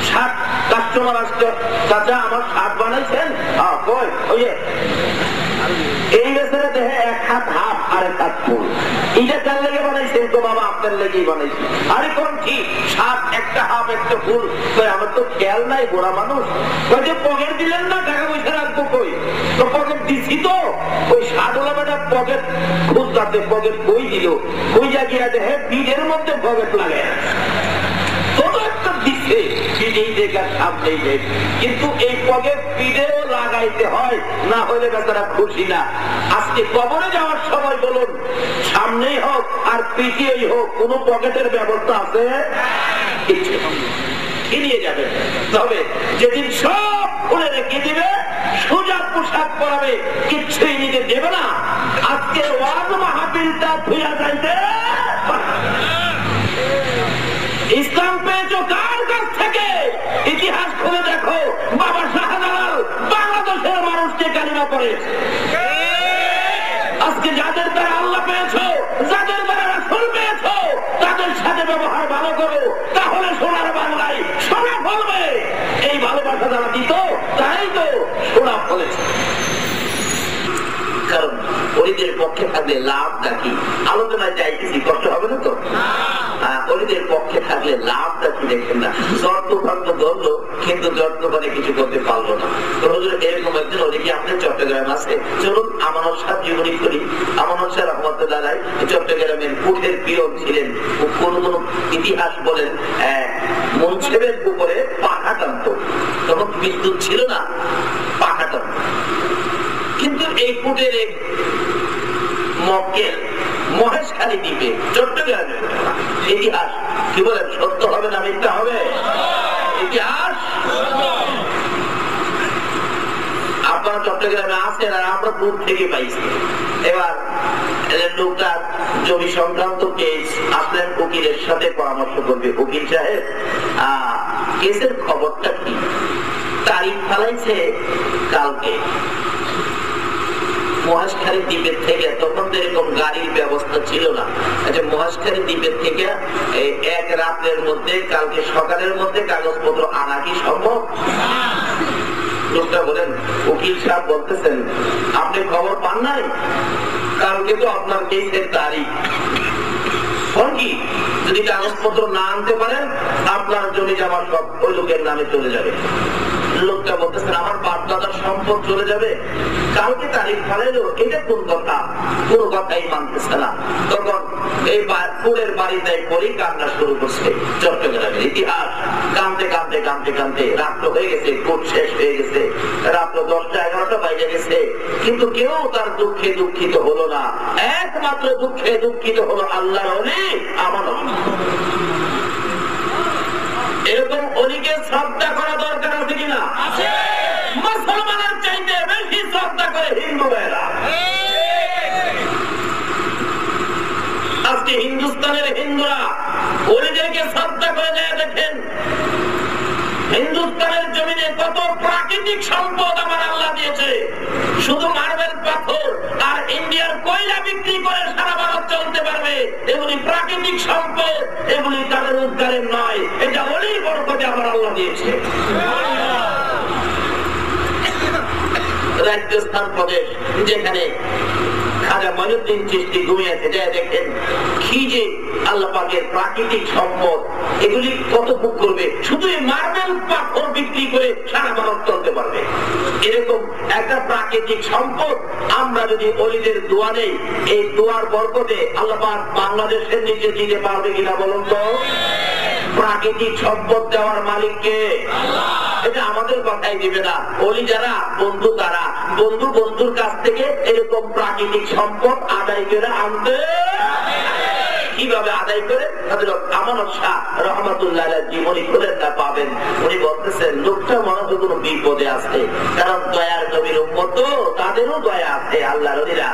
শার্ট কাস্টমার আসতো, চাচা আমার শার্ট বানাইছেন? এই বেচারা দেখে এক হাত হাফ আরেক হাত ফুল, এটা কার লেগে বানাইছেন? তো বাবা আপনার লেগেই বানাইছি। আরে কোন ঠিক শার্ট একটা হাফ একটা ফুল, আমার তো খেয়াল নাই, গোড়া মানুষ। পকেট দিলেন না, টাকা পয়সা রাখবো কই? তো পকেট দিছি তো, ওই শার্টওয়ালা বেটা পকেট খুঁজতে, পকেট কই দিল, কই যা গিয়া দেখে পিঠের মধ্যে পকেট লাগে। কিন্তু এই পকেট পিঠেও লাগাইতে হয়, না হলে বেচারা খুশি না। আজকে কবরে যাওয়ার সময় বলুন, সামনেই হোক আর পিঠেই হোক, কোন পকেটের ব্যবস্থা আছে? কিছু নিয়ে যাবে, তবে যেদিন সব খুলে রেখে দিবে, সোজা পোশাক পরাবে, কিচ্ছুই নিতে দেবে না। আজকে ওয়াজ মাহফিলটা ধুয়া যাইতে ইসলাম পেয়েছ কার কাছ থেকে? ইতিহাস খুলে দেখো, বাবা শাহজালাল বাংলাদেশের মানুষকে কালিমা পড়েছে। আজকে যাদের দ্বারা আল্লাহ পেয়েছ, যাদের দ্বারা রাসূল পেয়েছ, তাদের সাথে ব্যবহার ভালো করো, তাহলে সোনার বাংলায় সোনা ফলবে। এই ভালোবাসা যারা দিত, তাই তো সোনা ফলেছে। কারণ ওলিদের পক্ষে থাকলে লাভটা কি? আলোচনায় চাইতেছি, কষ্ট হবে না তো? ওলিদের পক্ষে থাকলে লাভটা কি দেখেন না? জর্দভাগ্য ধরলো, কিন্তু জর্দভানে কিছু করতে পারলো না। এরকম একজন ওলিকে আপনার চট্টগ্রাম আছে, চলুন আমানত শাহ জীবনী করি। আমানত শাহ রহমতুল্লাহ চট্টগ্রামের উঠের পিয়ন ছিলেন। কোন কোন ইতিহাস বলেন মুন্সেবের উপরে পাখা টানত, তখন বিদ্যুৎ ছিল না, পাখা টানত। কিন্তু এই ফুটের এক মক্কেল মহেশখালী দ্বীপে, চট্টগ্রামে, ইতিহাস কি বলেন, সত্য হবে না মিথ্যা হবে? ইতিহাস আপনারা চট্টগ্রামে আছেন আর আমরা দূর থেকে পাইছি। এবার লোকটার জমি সংক্রান্ত কেস, আসলেন উকিলের সাথে পরামর্শ করবে। উকিল সাহেব, কেসের খবরটা কি? তারিখ ফেলাইছে কালকে মহেশখালী দ্বীপের থেকে, তখন তো এরকম গাড়ির ব্যবস্থা ছিল না। আচ্ছা, মহেশখালী দ্বীপের থেকে এক রাতের মধ্যে, কালকে সকালের মধ্যে কাগজপত্র আনা কি সম্ভব? লোকটা বলেন, উকিল সাহেব বলতেছেন, আপনি খবর পান নাই? কালকে তো আপনার কেসের তারিখ। কি যদি কাগজপত্র না আনতে পারেন, আপনার জমি জমা সব ওই লোকের নামে চলে যাবে। লোকটা বলতেছেন, আমার বাপ দাদার সম্পদ চলে যাবে, কালকে তারিখ ফেলাইলো, এটা কোন কথা? কোন কথাই মানতেছে না। তখন এই পুরের বাড়িতে পরি কান্না শুরু করছে। চট্টগ্রামের ইতিহাস, কানতে কানতে কানতে কানতে রাত্র হয়ে গেছে, কোর্ট শেষ হয়ে গেছে, রাত্র 10টা 11টা বাজে গেছে, কিন্তু কেউ তার দুঃখে দুঃখিত হলো না। একমাত্র দুঃখে দুঃখিত হলো আল্লাহর ওলি আমানত। এরকম অলিকে শ্রদ্ধা করা দরকার আছে কিনা? মুসলমানের চাইতে বেশি শ্রদ্ধা করে হিন্দু ভাইরা। আজকে হিন্দুস্তানের হিন্দুরা অলিদেরকে শ্রদ্ধা করে যায়। দেখেন হিন্দুস্তানের জমিনে কত প্রাকৃতিক সম্পদ আমার আল্লাহ দিয়েছে। শুধু মার্বেল পাথর আর ইন্ডিয়ার কয়লা বিক্রি করে সারা ভারত চলতে পারবে। এগুলি প্রাকৃতিক সম্পদ, এগুলি তাদের উদ্ধারের নয়, এটা অলির বরকতে আমার আল্লাহ দিয়েছে। রাজস্থান প্রদেশ, যেখানে খাজা মঈনুদ্দিন চিশতি ঘুমিয়েছে, দেখেন কি যে আল্লাহ পাকের প্রাকৃতিক সম্পদ, এগুলি কত ভোগ করবে। শুধু এই মার্বেল পাথর বিক্রি করে সারা ভারত চলতে পারবে। এরকম একটা প্রাকৃতিক সম্পদ আমরা যদি অলিদের দোয়া নেই, এই দোয়ার বরকতে আল্লাহ পাক বাংলাদেশের নিচে দিতে পারবে কিনা বলুন তো? প্রাকৃতিক সম্পদ দেওয়ার মালিককে এটা আমাদের কথাই দিবে না। ওলি যারা বন্ধু তারা বন্ধু বন্ধুর কাছ থেকে এরকম প্রাকৃতিক সম্পদ আদায় করে আনতে কিভাবে আদায় করে আমানত শাহ রহমাতুল্লাহ জীবনী খুলেন না পাবেন। উনি বলতেছেন লোকটা মনে হয় কোনো বিপদে আছে, কারণ দয়ার নবীর উম্মত তাদেরও দয়া আছে। আল্লাহর ওলিরা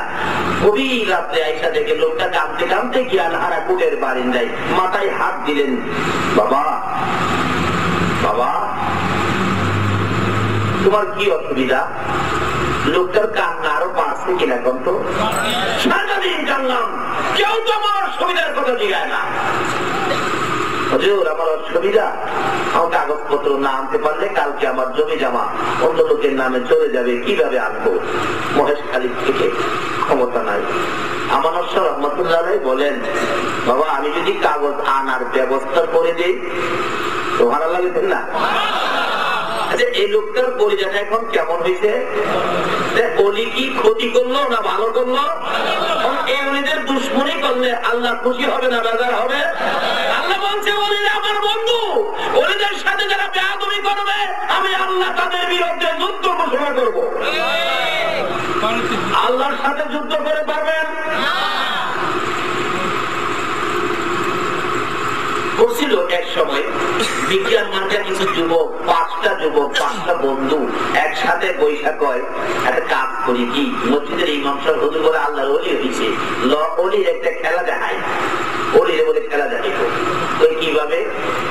গভীর রাত্রে আইসা দেখে লোকটা কাঁদতে কাঁদতে জ্ঞান হারা কুলের বারিন্দায় মাথায় হাত দিলেন। বাবা বাবা তোমার কি অসুবিধা? লোকটার কান্না আরো বাড়ছে কিনা কত সারাদিন জানলাম কেউ তো আমার অসুবিধার কথা জিগায় না। হুজুর আমার অসুবিধা, আমার কাগজপত্র না আনতে পারলে কালকে আমার জমি জমা অন্য লোকের নামে চলে যাবে, কিভাবে আনবো? মহেশখালী থেকে ক্ষমতা নাই। আমানত শাহ রহমাতুল্লাহ বলেন বাবা আমি যদি কাগজ আনার ব্যবস্থা করে দিই তো ভালো লাগবে না? আচ্ছা এই লোকটার পরিচয় এখন কেমন হয়েছে? অলি কি ক্ষতি করলো না ভালো করলো? এই অলিদের দুশ্মনী করলে আল্লাহ খুশি হবে না বেজার হবে? আল্লাহ বলছে অলিরা আমার বন্ধু, অলিদের সাথে যারা বেয়াদবি করবে আমি আল্লাহ তাদের বিরুদ্ধে যুদ্ধ ঘোষণা করব। আল্লাহর সাথে যুদ্ধ করে পারবেন? করছিল এক সময় বিজ্ঞান মার্কা কিছু যুবক, পাঁচটা বন্ধু একসাথে বৈশাখ হয় একটা কাজ করি কি মসজিদের ইমাম সাহেব হুজুর বলে আল্লাহর ওলি হয়েছে অলির একটা খেলা দেখায়, অলির বলে খেলা দেখাইব। ওই কিভাবে?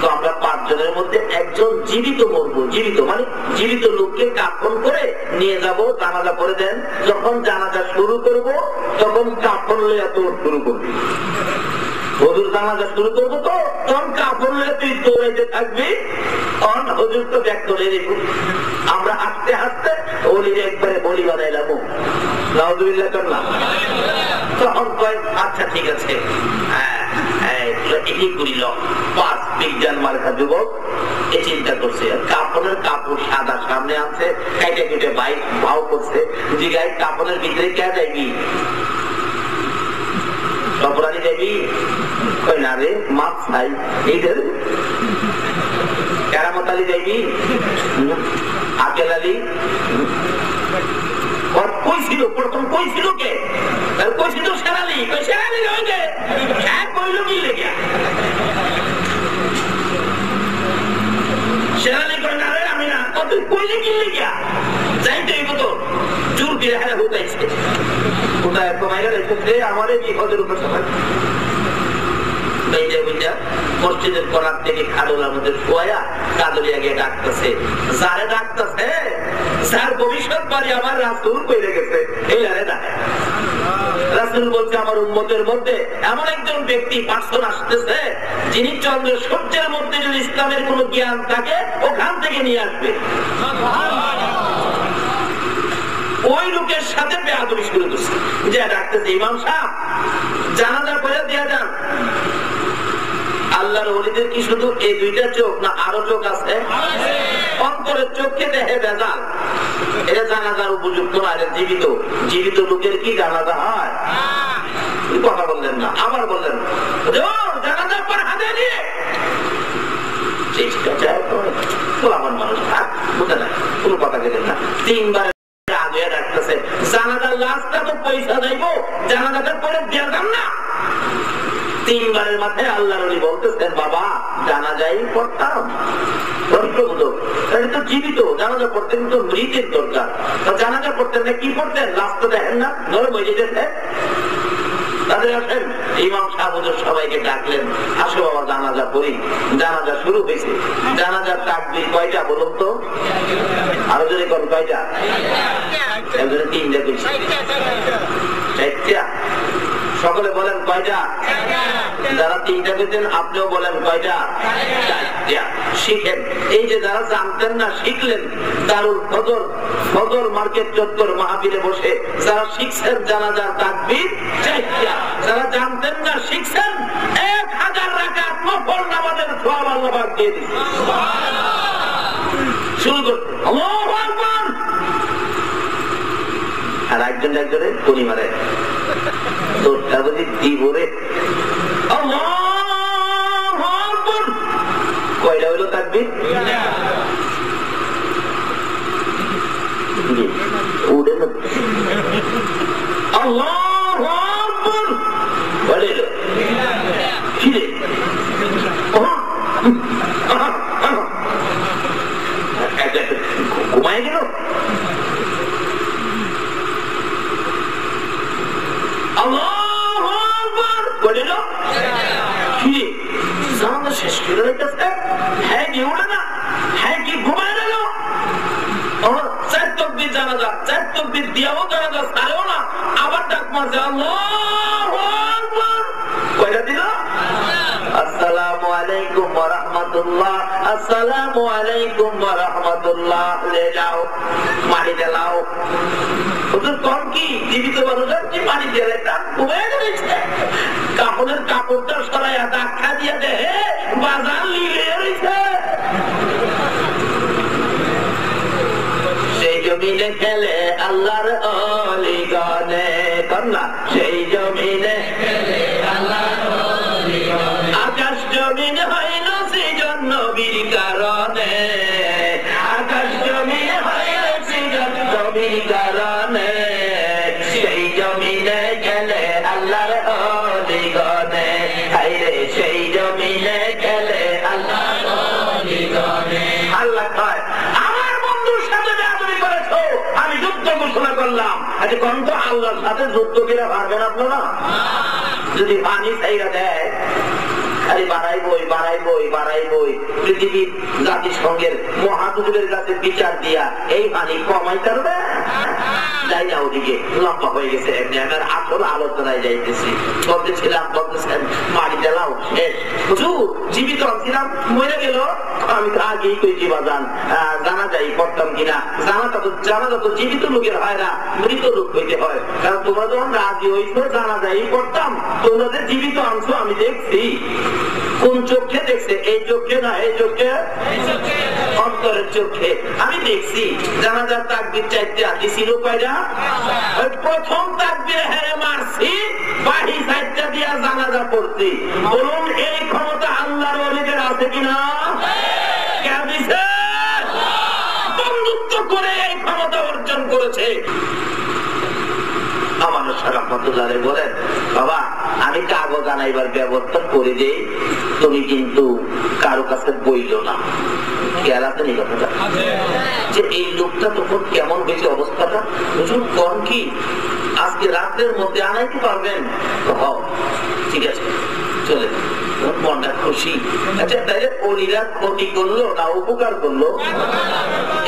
তো আমরা 5 জনের মধ্যে একজন জীবিত মরবো, জীবিত মানে জীবিত লোককে কাফন করে নিয়ে যাব, জানাজা করে দেন। যখন জানাজা শুরু করব তখন কাফন লইয়া তোর শুরু করবি। হুজুর জানাজা শুরু করবো তো তখন কাপড় নিয়ে তুই দৌড়াইতে থাকবি, তখন হুজুর তো ব্যাগ করে রেখো। আমরা হাঁটতে হাঁটতে অলির একবারে বলি বানাইলাম, নাউযুবিল্লাহ করলাম। তখন কয় আচ্ছা ঠিক আছে, এটি করিল। 5 বিজ্ঞান মার্কা যুবক এই চিন্তা করছে, কাপড়ের কাপড় সাদা সামনে আছে, কাইটে কেটে বাইক ভাও করছে, জিগায় কাপড়ের ভিতরে কে যাইবি? অপরাধী যাবি? কই না রে মাছ নাই। এইদের কেরামত আলী যাইবি? আকেল আলী কইছিল প্রথম কইছিল কে? কইছিল শেরালি, শেরালি রয়েছে কইল কি লেগে? শেরালি কই না রে আমি না, তুই কইলে কি লেগে? যাইতে হইব তো জোর দিয়ে হেরা হুতাইছে, হুতায় কমাইলে রেখেছে আমার এই বিপদের উপর সবাই মসজিদের করার থেকে খাদুলার মধ্যে শোয়া কাদুলিয়া গিয়ে ডাকতেছে, যারে ডাকতেছে যার ভবিষ্যৎ বাড়ি আমার রাসূল কইরে গেছে, এই আরে ডাকে। রাসূল বলছে আমার উম্মতের মধ্যে এমন একজন ব্যক্তি পার্সন আসতেছে যিনি চন্দ্র সূর্যের মধ্যে যদি ইসলামের কোন জ্ঞান থাকে ওখান থেকে নিয়ে আসবে। ওই লোকের সাথে বেয়াদবি শুরু করছে, যে ডাকতেছে ইমাম সাহেব জানাজা করে দিয়ে যান। আল্লাহর ওলিদের কি শুধু এই 2টা চোখ না আরো চোখ আছে? অন্তরের চোখকে দেখে বেজাল, এটা জানাজার উপযুক্ত না। জীবিত জীবিত লোকের কি জানাজা হয়? কথা বললেন না, আবার বললেন জানাজার পর হাতে নিয়ে আমার মানুষ থাক বুঝে না, কোন কথা গেলেন না। 3 বার আগে ডাকতেছে, জানাজার লাশটা তো পয়সা দেব, জানাজাটা পরে দিলাম না। 3 বারের মাথায় আল্লাহর ওলি বলতেছেন বাবা জানাজাই পড়তাম, এটা তো জীবিত, জানাজা পড়তে কিন্তু মৃতের দরকার। জানাজা পড়তেন না, কি পড়তেন? লাশ তো দেখেন না, নরম হয়ে যেতেছে। তাদের আসেন ইমাম সাহেব সবাইকে ডাকলেন, আসো বাবা জানাজা পড়ি। জানাজা শুরু হয়েছে। জানাজার তাকবীর কয়টা বলুন তো? আরো জোরে কোন কয়টা? 3টা কইছে, 4টা। সকলে বলেন কয়টা? যারা 3টা পেতেন আপনিও বলেন কয়টা? 4টা। শিখেন। এই যে যারা জানতেন না শিখলেন, দারুল ফজর মার্কেট চত্বর মাহফিলে বসে যারা শিখছেন জানাজার তাকবীর 4টা। যারা জানতেন না শিখছেন 1000 রাকাত নফল নামাজের সওয়াব আল্লাহ পাক দিয়ে দিয়েছেন। শুরু করতে আল্লাহু আকবার। আর একজনের কোনি মারে, তোরটা বুঝি দিবরে। আল্লাহু আকবার। কয়টা হইলো তাকবীর? উঠে না আল্লাহু আকবার বলে ফিরে ঘুমায় গেল। আল্লাহু আকবার বলে ফিরে জানাজা শেষ করে রেখেছে। হ্যাঁ কি উঠে না? হ্যাঁ কি ঘুমায় গেল? চার তকবীর জানাজা, চার তকবীর দিয়াও জানাজা ছাড়েও না, আবার ডাক মারছে আল্লাহু আকবার। কয়টা দিল? আসসালামু আলাইকুম ওয়া রাহমাতুল্লাহ, আসসালামু আলাইকুম ওয়া রাহমাতুল্লাহ। লে যাও মারি দেলাও। হুজুর কোন কি জীবিত মানুষের কি মারি দিলে তা ঘুমিয়ে গেছে। কাপড়ের কাপড়টা সরাইয়া ধাক্কা দিয়ে দেহে বাজার লিলে রইছে। সেই জমিনে খেলে আল্লাহর অলিগণে, কন্যা সেই জমিনে খেলে আল্লাহর অলিগণে। আকাশ জমিন হইল সৃজন নবীর কারণে, আকাশ জমিন হইল সৃজন নবীর কারণে। সেই জমিনে খেলে আল্লাহর অলিগণে, হায়রে সেই জমিনে খেলে আল্লাহর অলিগণে। আল্লাহ কয় আমার বন্ধুর সাথে বেয়াদবি করেছো, আমি যুদ্ধ ঘোষণা করলাম। আচ্ছা কোন তো আল্লাহর সাথে যুদ্ধ কিনা পারবেন আপনারা? যদি পানি চাইরা দেয় খালি বাড়াইবই বাড়াইবই বাড়াইবই, পৃথিবীর জাতিসংঘের মহাসচিবের কাছে বিচার দিয়া এই পানি কমাই পারবে? যাই না, ওদিকে লম্বা হয়ে গেছে। আমার আসল আলোচনায় যাইতেছি। বলতেছিলাম বলতেছেন মারি দিলাম শেষ। হুজুর জীবিত ছিলাম মরে গেল, আমি তো আগেই কইছি বাজান জানা যাই করতাম কিনা। জানা তো জীবিত লোকের হয় না, মৃত লোক হইতে হয়। কারণ তোমরা যখন রাজি হইছো জানা যাই করতাম, তোমরা যে জীবিত আনছো আমি দেখছি। কোন চোখে দেখছে? এই চোখে না এই চোখে, অন্তরের চোখে আমি দেখছি। জানাজার তাকবীর চাইতে আছি ছিল কয়টা? প্রথম তাকবীর হেরে মারছি, বাহি সাইডটা দিয়া জানাজা পড়ছি। বলুন এই ক্ষমতা আল্লাহর ওলিদের আছে কিনা? কে দিছে? বন্ধুত্ব করে এই ক্ষমতা অর্জন করেছে। আমার রহমাতুল্লাহ বলেন বাবা আমি কাগজ আনাইবার ব্যবস্থা করে দিই, তুমি কিন্তু কারো কাছে বইল না। খেয়াল আছে নি কথাটা? যে এই লোকটা তখন কেমন হয়েছে অবস্থাটা? হুজুর কোন কি আজকে রাতের মধ্যে আনাইতে পারবেন? ঠিক আছে চলে, মনটা খুশি। আচ্ছা তাইলে ওলিরা ক্ষতি করলো না উপকার করলো?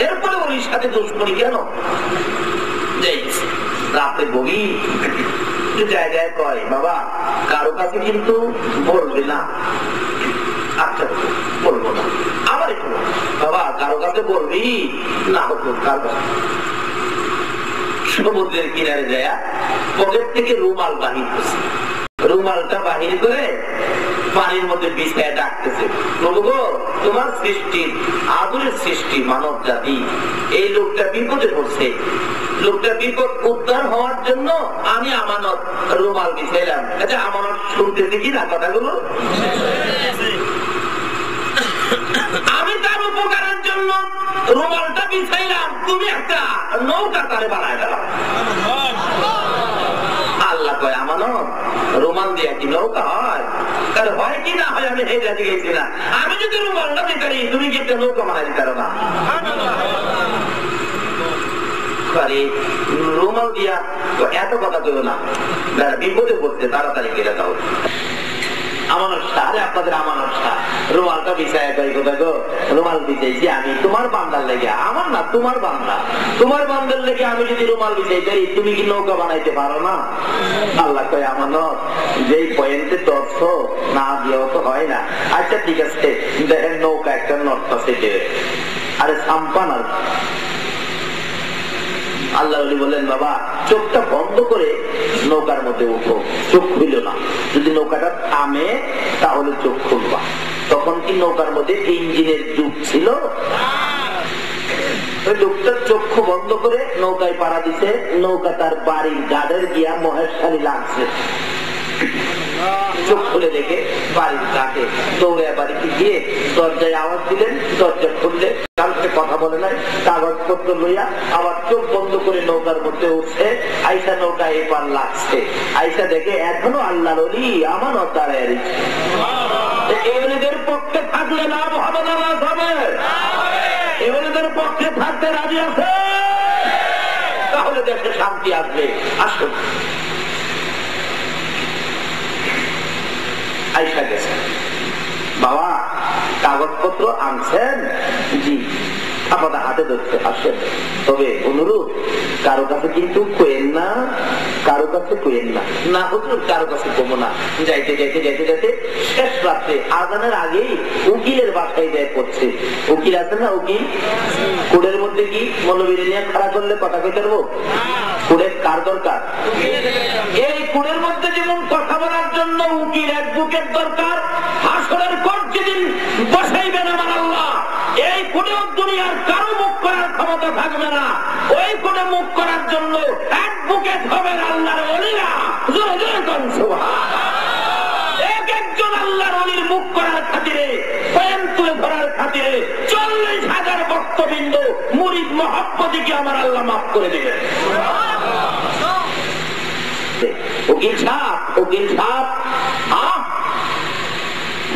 এরপরে ওলির সাথে দুশ্মনী কেন? রাতে বগি জায়গায় কয় বাবা কারো কাছে কিন্তু বলবে না। আচ্ছা বলবো না। আবার একটু বাবা কারো কাছে বলবি না, হতো কারো কাছে। সমুদ্রের কিনারে যায় পকেট থেকে রুমাল বাহির করছে, রুমালটা বাহির করে পানির মধ্যে বিছায় ডাকতেছে, প্রভু গো তোমার সৃষ্টি আদরের সৃষ্টি মানব জাতি, এই লোকটা বিপদে পড়ছে, লোকটা বিপদ উদ্ধার হওয়ার জন্য আমি আমানত রুমাল বিছাইলাম। আচ্ছা আমানত শুনতেছি কি না কথাগুলো? আমি তার উপকারের জন্য রুমালটা বিছাইলাম, তুমি একটা নৌকা তারে বানায় দিলাম। আল্লাহ কয় আমানত রুমাল দিয়ে কি নৌকা হয়? তাহলে হয় কি না হয় আমি এই জাতি গেছি না। আমি যদি রুমালটা দিতে পারি তুমি কি একটা নৌকা বানাই দিতে পারো না? রুমাল দিয়া এত কথা কেউ না, যারা বিপদে পড়ছে তাড়াতাড়ি কেটে দাও। আমানত শাহ আপনাদের আমানত শাহ রুমালটা বিছায় কই কোথায় গো? রুমাল বিছাইছি আমি তোমার বান্দার লেগে, আমার না তোমার বান্দা, তোমার বান্দার লেগে আমি যদি রুমাল বিছাই পারি তুমি কি নৌকা বানাইতে পারো না? আল্লাহ কয় আমানত যেই পয়েন্টে তথ্য না দিয়েও তো হয় না। আচ্ছা ঠিক আছে দেখেন নৌকা একটা নটটা সেটে আরে সাম্পান আর আল্লাহ বললেন বাবা চোখটা বন্ধ করে নৌকার মধ্যে উঠো, চোখ খুলল না। যদি নৌকাটা থামে তাহলে চোখ খুলবা। তখন কি নৌকার মধ্যে ইঞ্জিনের যুগ ছিল? ওই লোকটার চক্ষু বন্ধ করে নৌকায় পাড়া দিছে, নৌকা তার বাড়ির গাড়ের গিয়া মহেশখালী লাগছে। চোখ খুলে দেখে বাড়ির কাছে দৌড়ে বাড়িতে গিয়ে দরজায় আওয়াজ দিলেন, দরজা খুললে কারোর সাথে কথা বলে নাই, কাগজপত্র লইয়া আবার চোখ বন্ধ করে নৌকার মধ্যে উঠছে। আইসা নৌকা এবার লাগছে, আইসা দেখে এখনো আল্লাহর ওলি আমানত দাঁড়ায় রয়েছে। এগুলিদের পক্ষে থাকলে লাভ হবে না লাভ হবে? এগুলিদের পক্ষে থাকতে রাজি আছে, তাহলে দেশে শান্তি আসবে। আসুন, আইসা গেছে, বাবা কাগজপত্র আনছেন? জি। আপনাদের হাতে ধরছে, আসেন। তবে অনুরোধ, কারো কাছে কিন্তু কোয়েন না, কারো কাছে কোয়েন না। না হুজুর, কারো কাছে কমো না। যাইতে যাইতে যাইতে যাইতে শেষ রাত্রে আজানের আগেই উকিলের বাসায় যায় পড়ছে। উকিল আছে না, উকিল কোর্টের মধ্যে কি মৌলবীর নিয়ে খাড়া করলে কথা কইতে পারবো? কোর্টের কার দরকার? এই কোর্টের মধ্যে যেমন কথা বলার জন্য উকিল অ্যাডভোকেট দরকার, হাসরের কোর্ট যেদিন বসাইবেন আমার আল্লাহ, এই কোর্টেও দুনিয়ার কারো মুখ করার ক্ষমতা থাকবে না। ওই কোর্টে মুখ করার জন্য অ্যাডভোকেট হবেন আল্লাহর ওলিরা। জোরে জোরে কোন সুবহানাল্লাহ। এক একজন আল্লাহর ওলির মুখ করার খাতিরে, পয়েন্ট তুলে ধরার খাতিরে 40,000 ভক্তবৃন্দ মুরিদ মহব্বতীকে আমার আল্লাহ মাফ করে দেবেন। উকিল সাহেব, উকিল সাহেব,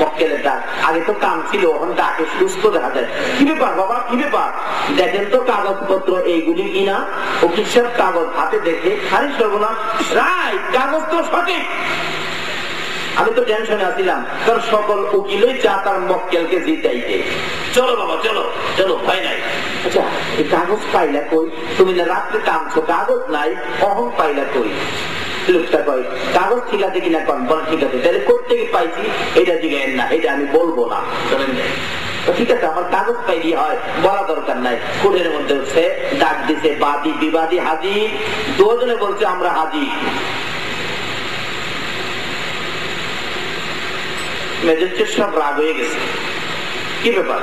মক্কেলের ডাক। আগে তো কাম ছিল, এখন ডাকে সুস্থ দেখা যায়। কি ব্যাপার বাবা, কি ব্যাপার? দেখেন তো কাগজপত্র এইগুলি কিনা। উকিল সাহেব কাগজ হাতে দেখে, আরে সর্বনাশ, রাইট, কাগজ তো সঠিক। আমি তো টেনশনে আসছিলাম, কারণ সকল উকিলই চা তার মক্কেলকে জিতাইতে। চলো বাবা, চলো চলো, ভয় নাই। আচ্ছা, এই কাগজ পাইলা কই? তুমি না রাত্রে কামছো, কাগজ নাই, অহং পাইলা কই? লোকটা কয়, কাগজ ঠিক আছে কিনা কন? বল ঠিক আছে। তাহলে কোত্থেকে পাইছি এটা জিজ্ঞেস না, এটা আমি বলবো না। ঠিক আছে, আমার কাগজ পাইলি হয়, বলা দরকার নাই। কোর্টের মধ্যে হচ্ছে ডাক দিছে, বাদী বিবাদী হাজির। দুজনে বলছে আমরা হাজির। ম্যাজিস্ট্রেট সব রাগ হয়ে গেছে। কি ব্যাপার?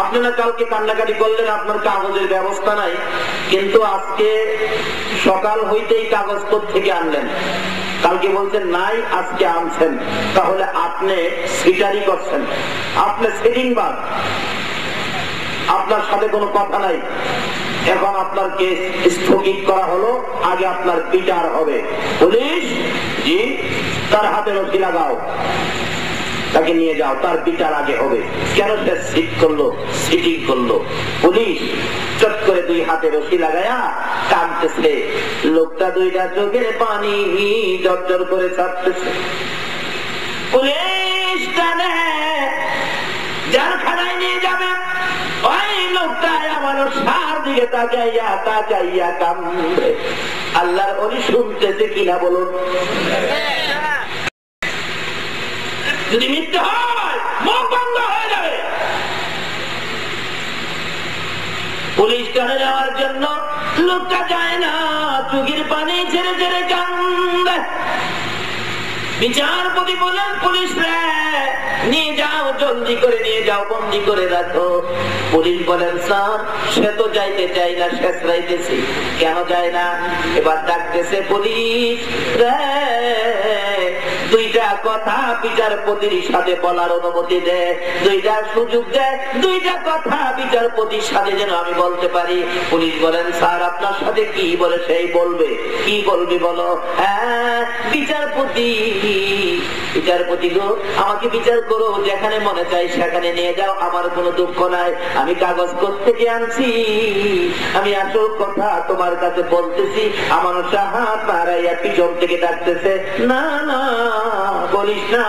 আপনি না কালকে কান্নাকাটি করলেন আপনার কাগজের ব্যবস্থা নাই, কিন্তু আজকে সকাল হইতেই কাগজ থেকে আনলেন। কালকে বলছেন নাই, আজকে আনছেন, তাহলে আপনি সিটারি করছেন, আপনি সিটিংবাজ, আপনার সাথে কোনো কথা নাই। এখন আপনার কেস স্থগিত করা হলো, আগে আপনার বিচার হবে। পুলিশ, জি, তার হাতে রশি লাগাও, তাকে নিয়ে যাও, তার বিচার আগে হবে। কেন সে সিট করলো, সিটিং করলো? পুলিশ চট করে দুই হাতে রশি লাগায়া টানতেছে। লোকটা দুইটা চোখের পানি জর্জর করে ছাড়তেছে। পুলিশ টানে, জেলখানায় নিয়ে যাবে। ওই লোকটা আমার সার দিকে তাকাইয়া তাকাইয়া কান্দে। আল্লাহর ওলি শুনতেছে কিনা বলুন? যদি মিথ্যে হয় মুখ বন্ধ হয়ে যাবে। পুলিশ টানে যাওয়ার জন্য লোকটা যায় না, চোখের পানি ছেড়ে ছেড়ে কান্দে। বিচারপতি বলেন, পুলিশ রে নিয়ে যাও, জলদি করে নিয়ে যাও, বন্দি করে রাখো। পুলিশ বলেন, স্যার সে তো যাইতে চাই না, শেষ রাইতেছি। কেন যায় না? এবার ডাকতেছে, পুলিশ রে দুইটা কথা বিচারপতির সাথে বলার অনুমতি দেয়, দুইটা সুযোগ দেয়, দুইটা কথা বিচারপতির সাথে যেন আমি বলতে পারি। পুলিশ বলেন, স্যার আপনার সাথে কি বলে সেই বলবে। কি বলবি বলো? হ্যাঁ বিচারপতি, বিচারপতি গো আমাকে বিচার করো, যেখানে মনে চাই সেখানে নিয়ে যাও, আমার কোনো দুঃখ নাই। আমি কাগজ থেকে আনছি, আমি আসল কথা তোমার কাছে বলতেছি। আমার হাত মারাইয়া পিছন থেকে ডাকতেছে, না না বলিস না,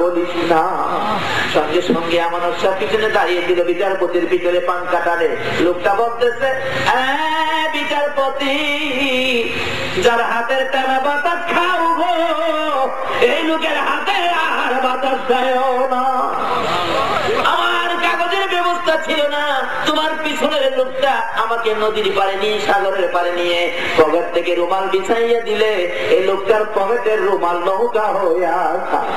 বলিস না। সঙ্গে সঙ্গে আমার পিছনে দাঁড়িয়ে দিল, বিচারপতির পিছনে পাঙ্কা টানে। লোকটা বলতেছে, বিচারপতি যার হাতের টানা বাতাস খাও গো, এই লোকের হাতে আর বাতাস খাও না। আমার কাগজের ব্যবস্থা ছিল না, তোমার পিছনের লোকটা আমাকে নদীর পারে নিয়ে, সাগরের পারে নিয়ে পকেট থেকে রুমাল বিছাইয়া দিলে, এই লোকটার পকেটের রুমাল নৌকা হইয়া যায়।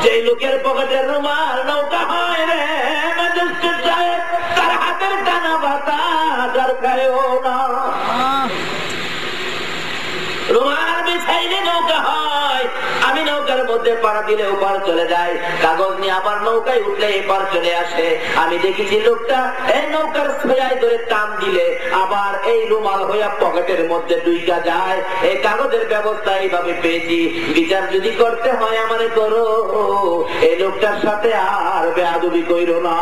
যে লোকের পকেটের রুমাল নৌকা হয় রে ম্যাজিস্ট্রেট সাহেব, তার হাতের টানা বাতাস আর খায়ও না। রুমাল চাইলে নৌকা হয়, আমি নৌকার মধ্যে পাড়া দিলে ওপার চলে যায়, কাগজ নিয়ে আবার নৌকায় উঠলে এপার চলে আসে। আমি দেখেছি লোকটা এই নৌকার ছয়ায় ধরে টান দিলে আবার এই রুমাল হইয়া পকেটের মধ্যে ডুইকা যায়। এই কাগজের ব্যবস্থা এইভাবে পেয়েছি। বিচার যদি করতে হয় আমারে করো, এই লোকটার সাথে আর বেয়াদবি কইরো না।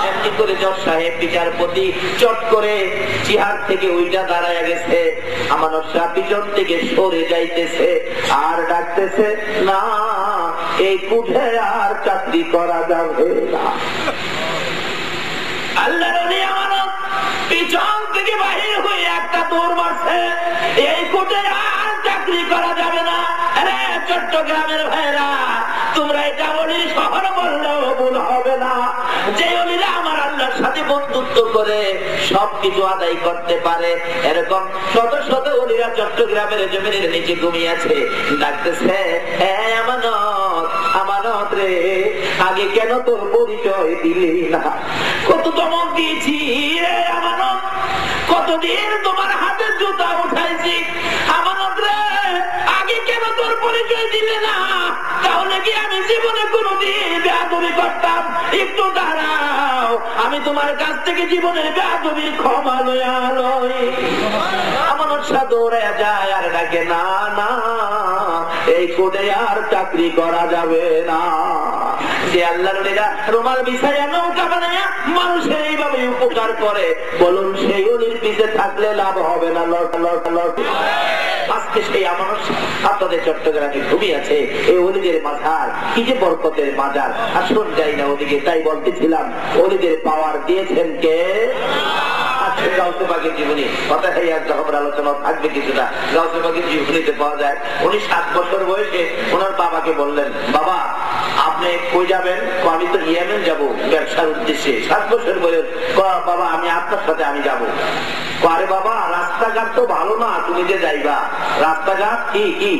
এমনি করে জজ সাহেব বিচারপতি চট করে চেয়ার থেকে উইটা দাঁড়ায় গেছে। আমানত শাহ পিছন থেকে সরে যাইতেছে আর ডাকতেছে, না এই কুঠে আর চাকরি করা যাবে না। আল্লাহর ওলি আমানত পিছন থেকে বাহির হয়ে একটা দৌড় মারছে, এই কোটে আর চাকরি করা যাবে না। আরে চট্টগ্রামের ভাইরা, তোমরা এটা অলির শহর বললেও ভুল হবে না। যে অলিরা আমার আল্লাহর সাথে বন্ধুত্ব করে সবকিছু আদায় করতে পারে, এরকম শত শত অলিরা চট্টগ্রামের জমিনের নিচে ঘুমিয়েছে। ডাকতেছে, আমানত, আমানত রে, আগে কেন তোর পরিচয় দিলি না? কত চমক দিয়েছি রে আমানত, কতদিন তোমার হাতে জুতা উঠাইছি, আমানত রে, আগে কেন তোর পরিচয় দিলে না? তাহলে কি আমি জীবনে কোনদিন বেয়াদবি করতাম? একটু দাঁড়াও, আমি তোমার কাছ থেকে জীবনের বেয়াদবির ক্ষমা লইয়া লই। আমানত শাহ দৌড়ে যায় আর ডাকে, না না, এই কোটে আর চাকরি করা যাবে না। যে আল্লাহর ওলিরা রুমাল বিছাইয়া নৌকা বানাইয়া মানুষের এইভাবে উপকার করে, বলুন সেই ওলির পিছে থাকলে লাভ হবে না? আজকে সেই আমানত আপনাদের চট্টগ্রামে ঘুমি আছে এই ওলিদের মাজার, কি যে বরকতের মাজার। আসুন যাই না ওদিকে, তাই বলতেছিলাম ওলিদের পাওয়ার দিয়েছেন কে? গাউসে পাকের জীবনী, কথা এই আলোচনা থাকবে কিছুটা। গাউসে পাকের জীবনীতে পাওয়া যায়, উনি 7 বছর বয়সে ওনার বাবাকে বললেন, বাবা আপনি কই যাবেন? আমি তো ইয়েমেন যাবো ব্যবসার উদ্দেশ্যে। 7 বছর বয়স, বাবা আমি আপনার সাথে আমি যাবো। আরে বাবা রাস্তাঘাট তো ভালো না, তুমি যে যাইবা, রাস্তাঘাট কি কি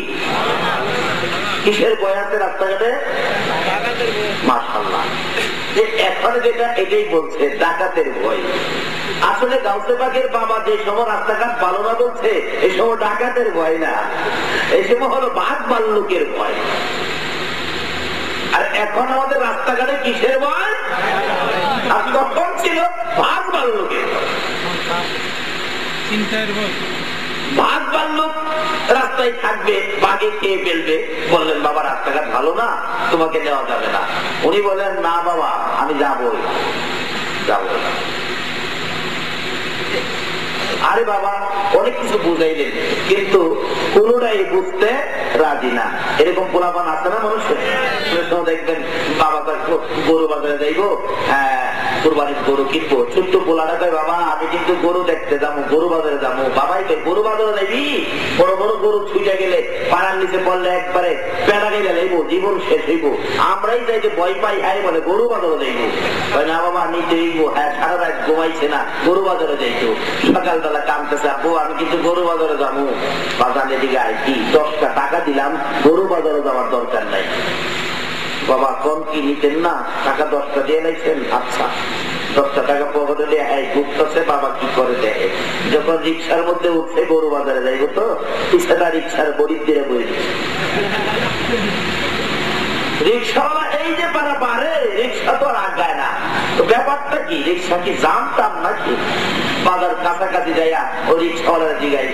কিসের ভয় আছে রাস্তাঘাটে? মাশাআল্লাহ, যে এখন যেটা এটাই বলছে ডাকাতের ভয়। আসলে গাউসে পাকের বাবা যে সময় রাস্তাঘাট ভালো না বলছে, এই সময় ডাকাতের ভয় না, এই সময় হলো বাঘ ভাল্লুকের ভয়। আর এখন আমাদের রাস্তাঘাটে কিসের ভয়? আর তখন ছিল বাঘ ভাল্লুকের চিন্তার ভয়। বাঘ ভাল্লুক রাস্তায় থাকবে, বাঘে খেয়ে ফেলবে। বললেন, বাবা রাস্তাঘাট ভালো না, তোমাকে নেওয়া যাবে না। উনি বললেন, না বাবা আমি যাবই যাবো। আরে বাবা অনেক কিছু বুঝাইলেন, কিন্তু কোনটাই বুঝতে রাজি না। এরকম পোলাপান আছে না মানুষের? দেখবেন বাবা গরু বাজারে যাইবো, কুরবানির গরু কিনবো, ছোট্ট পোলাটা কয়, বাবা আমি কিন্তু গরু দেখতে যাবো, গরু বাজারে যাবো। বাবাই তো গরু বাজারে যাবি? বড় বড় গরু ছুটে গেলে পাড়ার নিচে পড়লে একবারে পেড়া গেলে যাইবো, জীবন শেষ হইব। আমরাই যাই যে ভয় পাই, হাই বলে গরু বাজারে যাইবো। না বাবা আমি যাইবো, হ্যাঁ সারা রাত ঘুমাইছে না, গরু বাজারে যাইতো। সকালবেলা কামতেছে, আব্বু আমি কিন্তু গরু বাজারে যাবো। বাজারে দিকে আই কি 10টা টাকা দিলাম, গরু বাজারে যাওয়ার দরকার নাই। বাবা কম কি নিতেন না, টাকা 10টা দিয়ে লাইছেন, আচ্ছা 10টা টাকা পকেটে দিয়ে ঘুরতেছে। বাবা কি করে দেখে, যখন রিক্সার মধ্যে উঠছে গরু বাজারে যাইবো, তো পিছাটা রিক্সার গরিব দিয়ে বই দিচ্ছে। রিক্সাওয়ালা এই যে পারা পারে, রিক্সা তো আর আগায় না। তো ব্যাপারটা কি, রিক্সা কি জানতাম নাকি? বাজার কাছাকাছি যাইয়া ও রিক্সাওয়ালার জিগাই,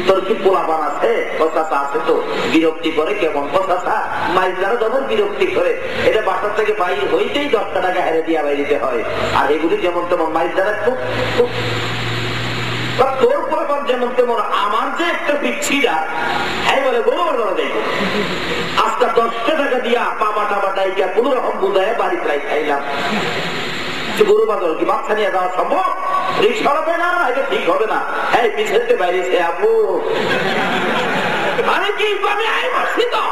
তোর কি পোলাপান আছে? চাচা আছে তো। বিরক্তি করে কেমন? চাচা মাইল দ্বারা যখন বিরক্তি করে, এটা বাসার থেকে বাইরে হইতেই 10টা টাকা হেরে দিয়া বাইরে হয়। আর এগুলি যেমন তেমন মাইল দ্বারা খুব তোর পোলাপান যেমন তেমন আমার যে একটা বিচ্ছিরা, হ্যাঁ বলে গরু বাজারে যাইব। আজকে 10টা টাকা দিয়া পাবা টাবা ডাইকা কোন রকম বুঝায় বাড়ি প্রায় খাইলাম। গরু বাজার কি বাচ্চা নিয়ে যাওয়া সম্ভব? রিক্সা হবে না, এটা ঠিক হবে না। হ্যাঁ পিছনে বাইরেছে আবু, আরে কি আমি আই মারছি তো।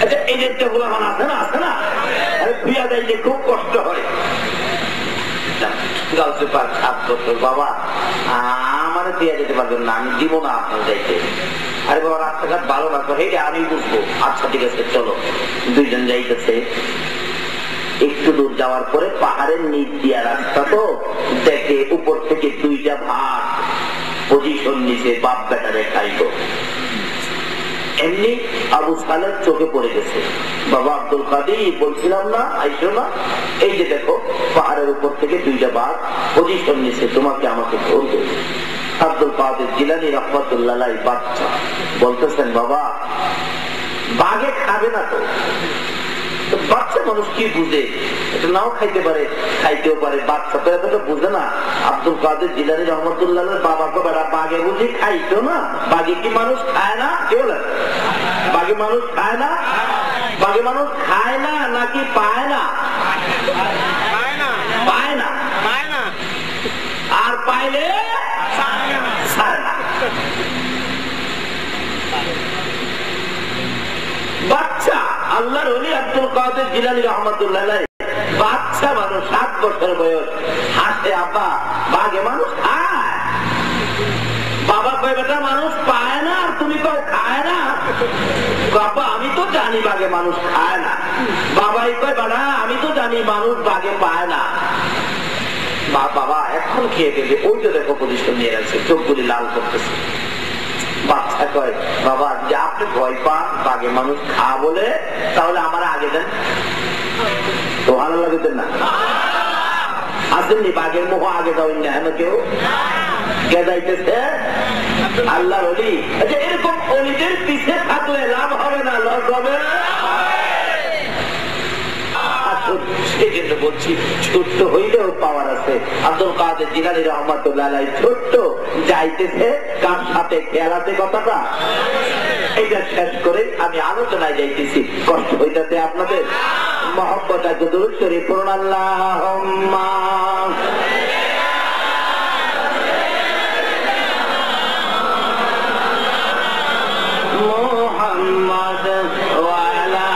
আচ্ছা এই যে একটা গোলামান আছে না, আছে না, বিয়া যাইলে খুব কষ্ট হয়। বাবা আমার দিয়া যেতে পারবেন না, আমি দিব না আপনার যাইতে। আরে বাবা রাস্তাঘাট ভালো না, এটা আমি বুঝবো। আচ্ছা ঠিক আছে চলো। 2জন যাইতেছে। একটু দূর যাওয়ার পরে পাহাড়ের নিচ দিয়া রাস্তা, তো দেখে উপর থেকে 2টা ভাগ পজিশন নিচে দিছে বাপ বেটারে খাইব। এমনি আবু সালেহ চোখে পড়ে গেছে, বাবা আব্দুল কাদের বলছিলাম না আইসো না, এই যে দেখো পাহাড়ের উপর থেকে দুইটা বাঘ পজিশন নিছে, তোমাকে আমাকে ধরবে। আব্দুল কাদের জিলানী রহমাতুল্লাহ বাচ্চা বলতেছেন, বাবা বাঘে খাবে না তো। বাচ্চা মানুষ কি বুঝে, এটা নাও খাইতে পারে, খাইতেও পারে, বাচ্চা তো এতটা বুঝে না। আব্দুল কাদের জিলানী রহমতুল্লাহ বাবাকে বেড়া বাঘে বুঝি খাইতো না। বাঘে কি মানুষ খায় না? কি বলে বাঘে মানুষ খায় না? বাঘে মানুষ খায় না নাকি পায় না? পায় না। আর পাইলে ছাড়ে না। বাচ্চা আল্লাহর ওলি আব্দুল কাদের জিলানী রহমাতুল্লাহ বাচ্চা মানুষ, 7 বছর বয়স, হাসে আপা বাঘে মানুষ খায়। বাবা কয় বেটা মানুষ পায় না, আর তুমি কও খায় না। বাবা আমি তো জানি বাঘে মানুষ খায় না। বাবাই কয় বেটা আমি তো জানি মানুষ বাঘে পায় না। বাবা এখন খেয়ে দেবে, ওই তো দেখো পজিশন নিয়ে গেছে, চোখগুলি লাল করতেছে। বাচ্চা কয় বাবা যে আপনি ভয় পান বাঘে মানুষ খা বলে, তাহলে আমার আগে দেন। তো ভালো লাগতেন না? আসেননি বাঘের মোহ আগে যাবেন না হেন কেউ কে যাইতেছে? আল্লাহ অলি। আচ্ছা এরকম অলিদের পিছে থাকলে লাভ হবে না, লস হবে না? সেজন্য বলছি ছোট্ট হইলেও পাওয়ার আছে। আব্দুল কাদের জিলানী রহমাতুল্লাহ ছোট্ট যাইতেছে কার সাথে খেলাতে, কথাটা এটা শেষ করে আমি আলোচনায় যাইতেছি। কষ্ট হইতেছে আপনাদের? মহব্বত আছে দুরূদ শরীফ পড়ুন। আল্লাহুম্মা মুহাম্মাদ ওয়া আলা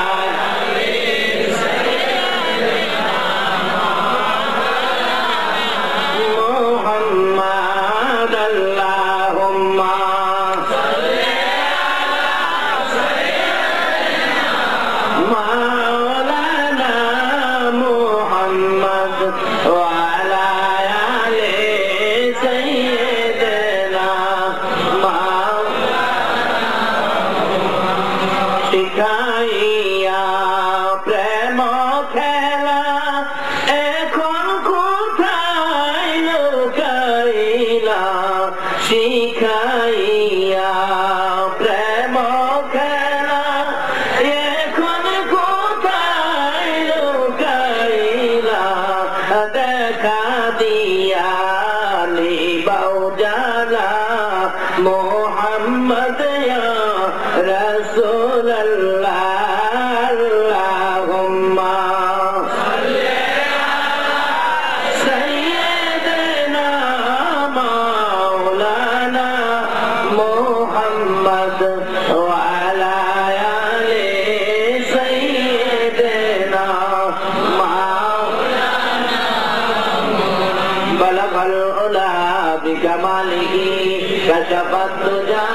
মুহাম্মাদ আল্লাহুম্মা মাওলানা মুহাম্মদ ওয়া আলা আলি সাইয়্যিদিনা শিখাইয়া প্রেম খেলা এখন কোথায় লুকাইলা, শিখাইয়া প্রেম খেলা এখন কোথায় লুকাইলা, দেখা দিয়া নিবাও জালা মুহাম্মদ ইয়া রাসূলুল্লাহ। আল্লাহুম্মা সাল্লি আলা সাইয়্যিদিনা মাওলানা মুহাম্মদ ওয়া আলা আলি সাইয়্যিদিনা মাওলানা বালাগাল উলা বিকামালিহি কাশাফাত দুজা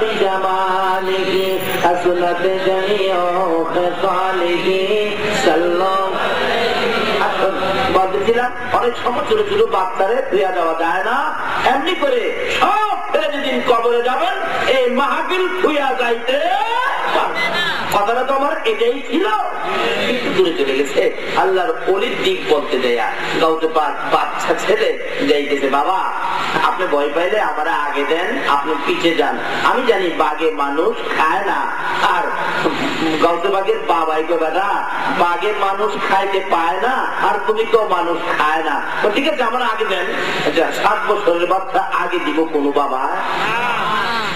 বিজামালিহি হাসনাত জামিউ খিসালিহি সাল্লাল্লাহু বলছিলাম অনেক সময় ছোট ছোট বাচ্চারে ধুয়া দেওয়া যায় না, এমনি করে সব ফেলে যেদিন কবরে যাবেন এই মাহফিল ধুয়া যাইতে কথাটা তো আমার এটাই ছিল, একটু দূরে চলে গেছে। আল্লাহর অলির দিক বলতে দেয়া গাউতে বাচ্চা ছেলে যাইতেছে, বাবা আপনি ভয় পাইলে আমার আগে দেন, আপনি পিছে যান, আমি জানি বাঘে মানুষ খায় না। আর গাউতে বাঘের বাবাই গো বেটা বাঘে মানুষ খাইতে পায় না, আর তুমি তো মানুষ খায় না, তো ঠিক আছে আমার আগে দেন। 7 বছরের বাচ্চা আগে দিব কোনো বাবা?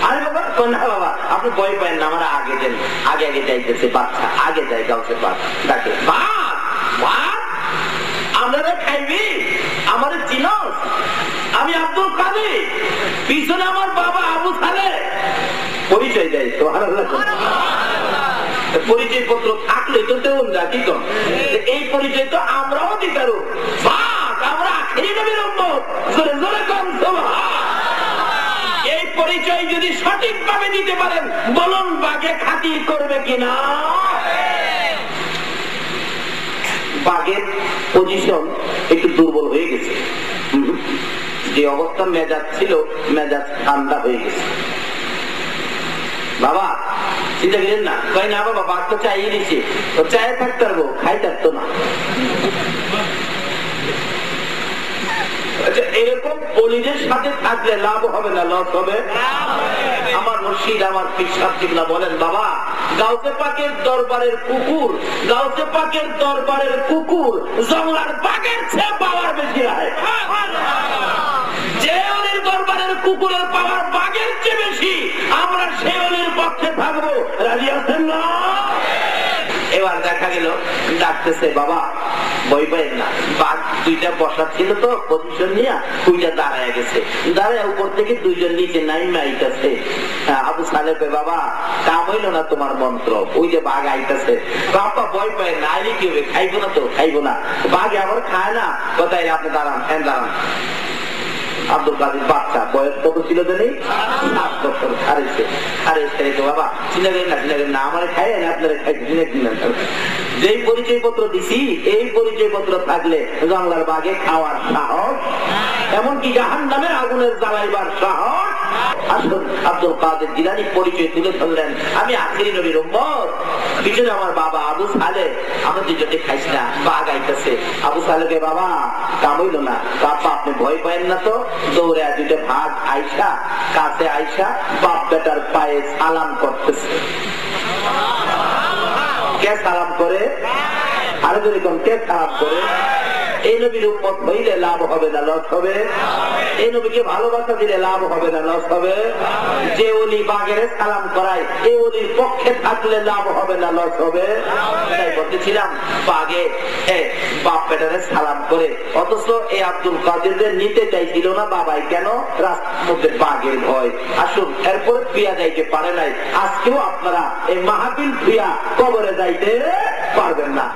আরে বাবা না বাবা আপনি ভয় পায় না, আমার আগে দেন। আগে আগে যাইতেছে বাচ্চা, আগে যাই গাউতে বাঘ ডাকে, আমরা খাইবি আমার চিনস, আমি আব্দুল কাদের, পিছনে আমার বাবা আবু সালেহ। পরিচয় দেয় তো পরিচয় পত্র থাকলে তো দেউন না, কি কম এই পরিচয় তো আমরাও দিতে পারো। আমরা আখেরি নবীর উম্মত, জোরে জোরে কম সুবহান। এই পরিচয় যদি সঠিক ভাবে দিতে পারেন বলুন বাঘে খাতির করবে কিনা? বাঘের পজিশন একটু দুর্বল হয়ে গেছে, যে অবস্থা মেজাজ ছিল, মেজাজ ঠান্ডা হয়ে গেছে। বাবা চিন্তা করেন না, কয় না বাবা ভাত তো চাইয়ে দিচ্ছে, তো চায়ে থাকতে পারবো, খাই থাকতো না। এরকম অলিদের সাথে থাকলে লাভ হবে না লস হবে? আমার মুর্শিদ আমার পিসাব কিবলা বলেন, বাবা গাউসে পাকের দরবারের কুকুর, গাউসে পাকের দরবারের কুকুর জংলার বাঘের চেয়ে পাওয়ার বেশি হয়। যে অলির দরবারের কুকুরের পাওয়ার বাঘের চেয়ে বেশি, আমরা সে অলির পক্ষে থাকবো, রাজি আছেন না? এবার দেখা গেল ডাকতেছে, বাবা ভয় পাইেন না, বাঘ দুইটা বসা ছিল তো পজিশন নিয়ে, দুইটা দাঁড়ায় গেছে, দাঁড়ায় উপর থেকে দুইজন নিচে নাইমে আইতেছে। আবু সালেহ বাবা কাম হইল না তোমার মন্ত্র, ওই যে বাঘ আইতেছে। বাবা ভয় পায় না, আইলে কি হবে, খাইবো না তো, খাইবো না, বাঘ আবার খায় না। কোথায় আপনি দাঁড়ান, হ্যাঁ দাঁড়ান। আব্দুল কাদের বাচ্চা, বয়স কত ছিল জানি? 7 বছর। বাবা চিন্তা করেন না, চিন্তা করেন না, আমার খাই না, আপনারা খাইছেন। যেই পরিচয় পত্র দিছি, এই পরিচয় পত্র থাকলে জঙ্গলার বাঘে খাওয়ার সাহস, এমনকি জাহান্নামের আগুনের জ্বালাইবার সাহস। আসুন আব্দুল কাদের জিলানী পরিচয় তুলে ধরলেন, আমি আখিরি নবীর উম্মত, পিছনে আমার বাবা আবু সালেহ, আমার দুজনে খাইস না, বাঘ আইতেছে। আবু সালেহকে বাবা কামইল না, বাবা আপনি ভয় পাইেন না তো। দৌড়ে দুইটা ভাগ আইসা, কাছে আইসা বাপ বেটার পায়ে সালাম করতেছে। কে সালাম করে? আরো যেরকম কে সালাম করে? এই নবীর উম্মত হইলে লাভ হবে না লস হবে? এই নবীকে ভালোবাসা দিলে লাভ হবে না লস হবে? যে ওলি বাগের সালাম করায়, এই ওলির পক্ষে থাকলে লাভ হবে না লস হবে? তাই বলতেছিলাম, বাগে বাপ বেটারে সালাম করে, অথচ এই আব্দুল কাদেরদের নিতে চাইছিল না বাবাই, কেন? রাস্তার মধ্যে বাঘের ভয়। আসুন এরপর ফিয়া যাইতে পারে নাই, আজকেও আপনারা এই মাহফিল ফিয়া কবরে যাইতে পারবেন না।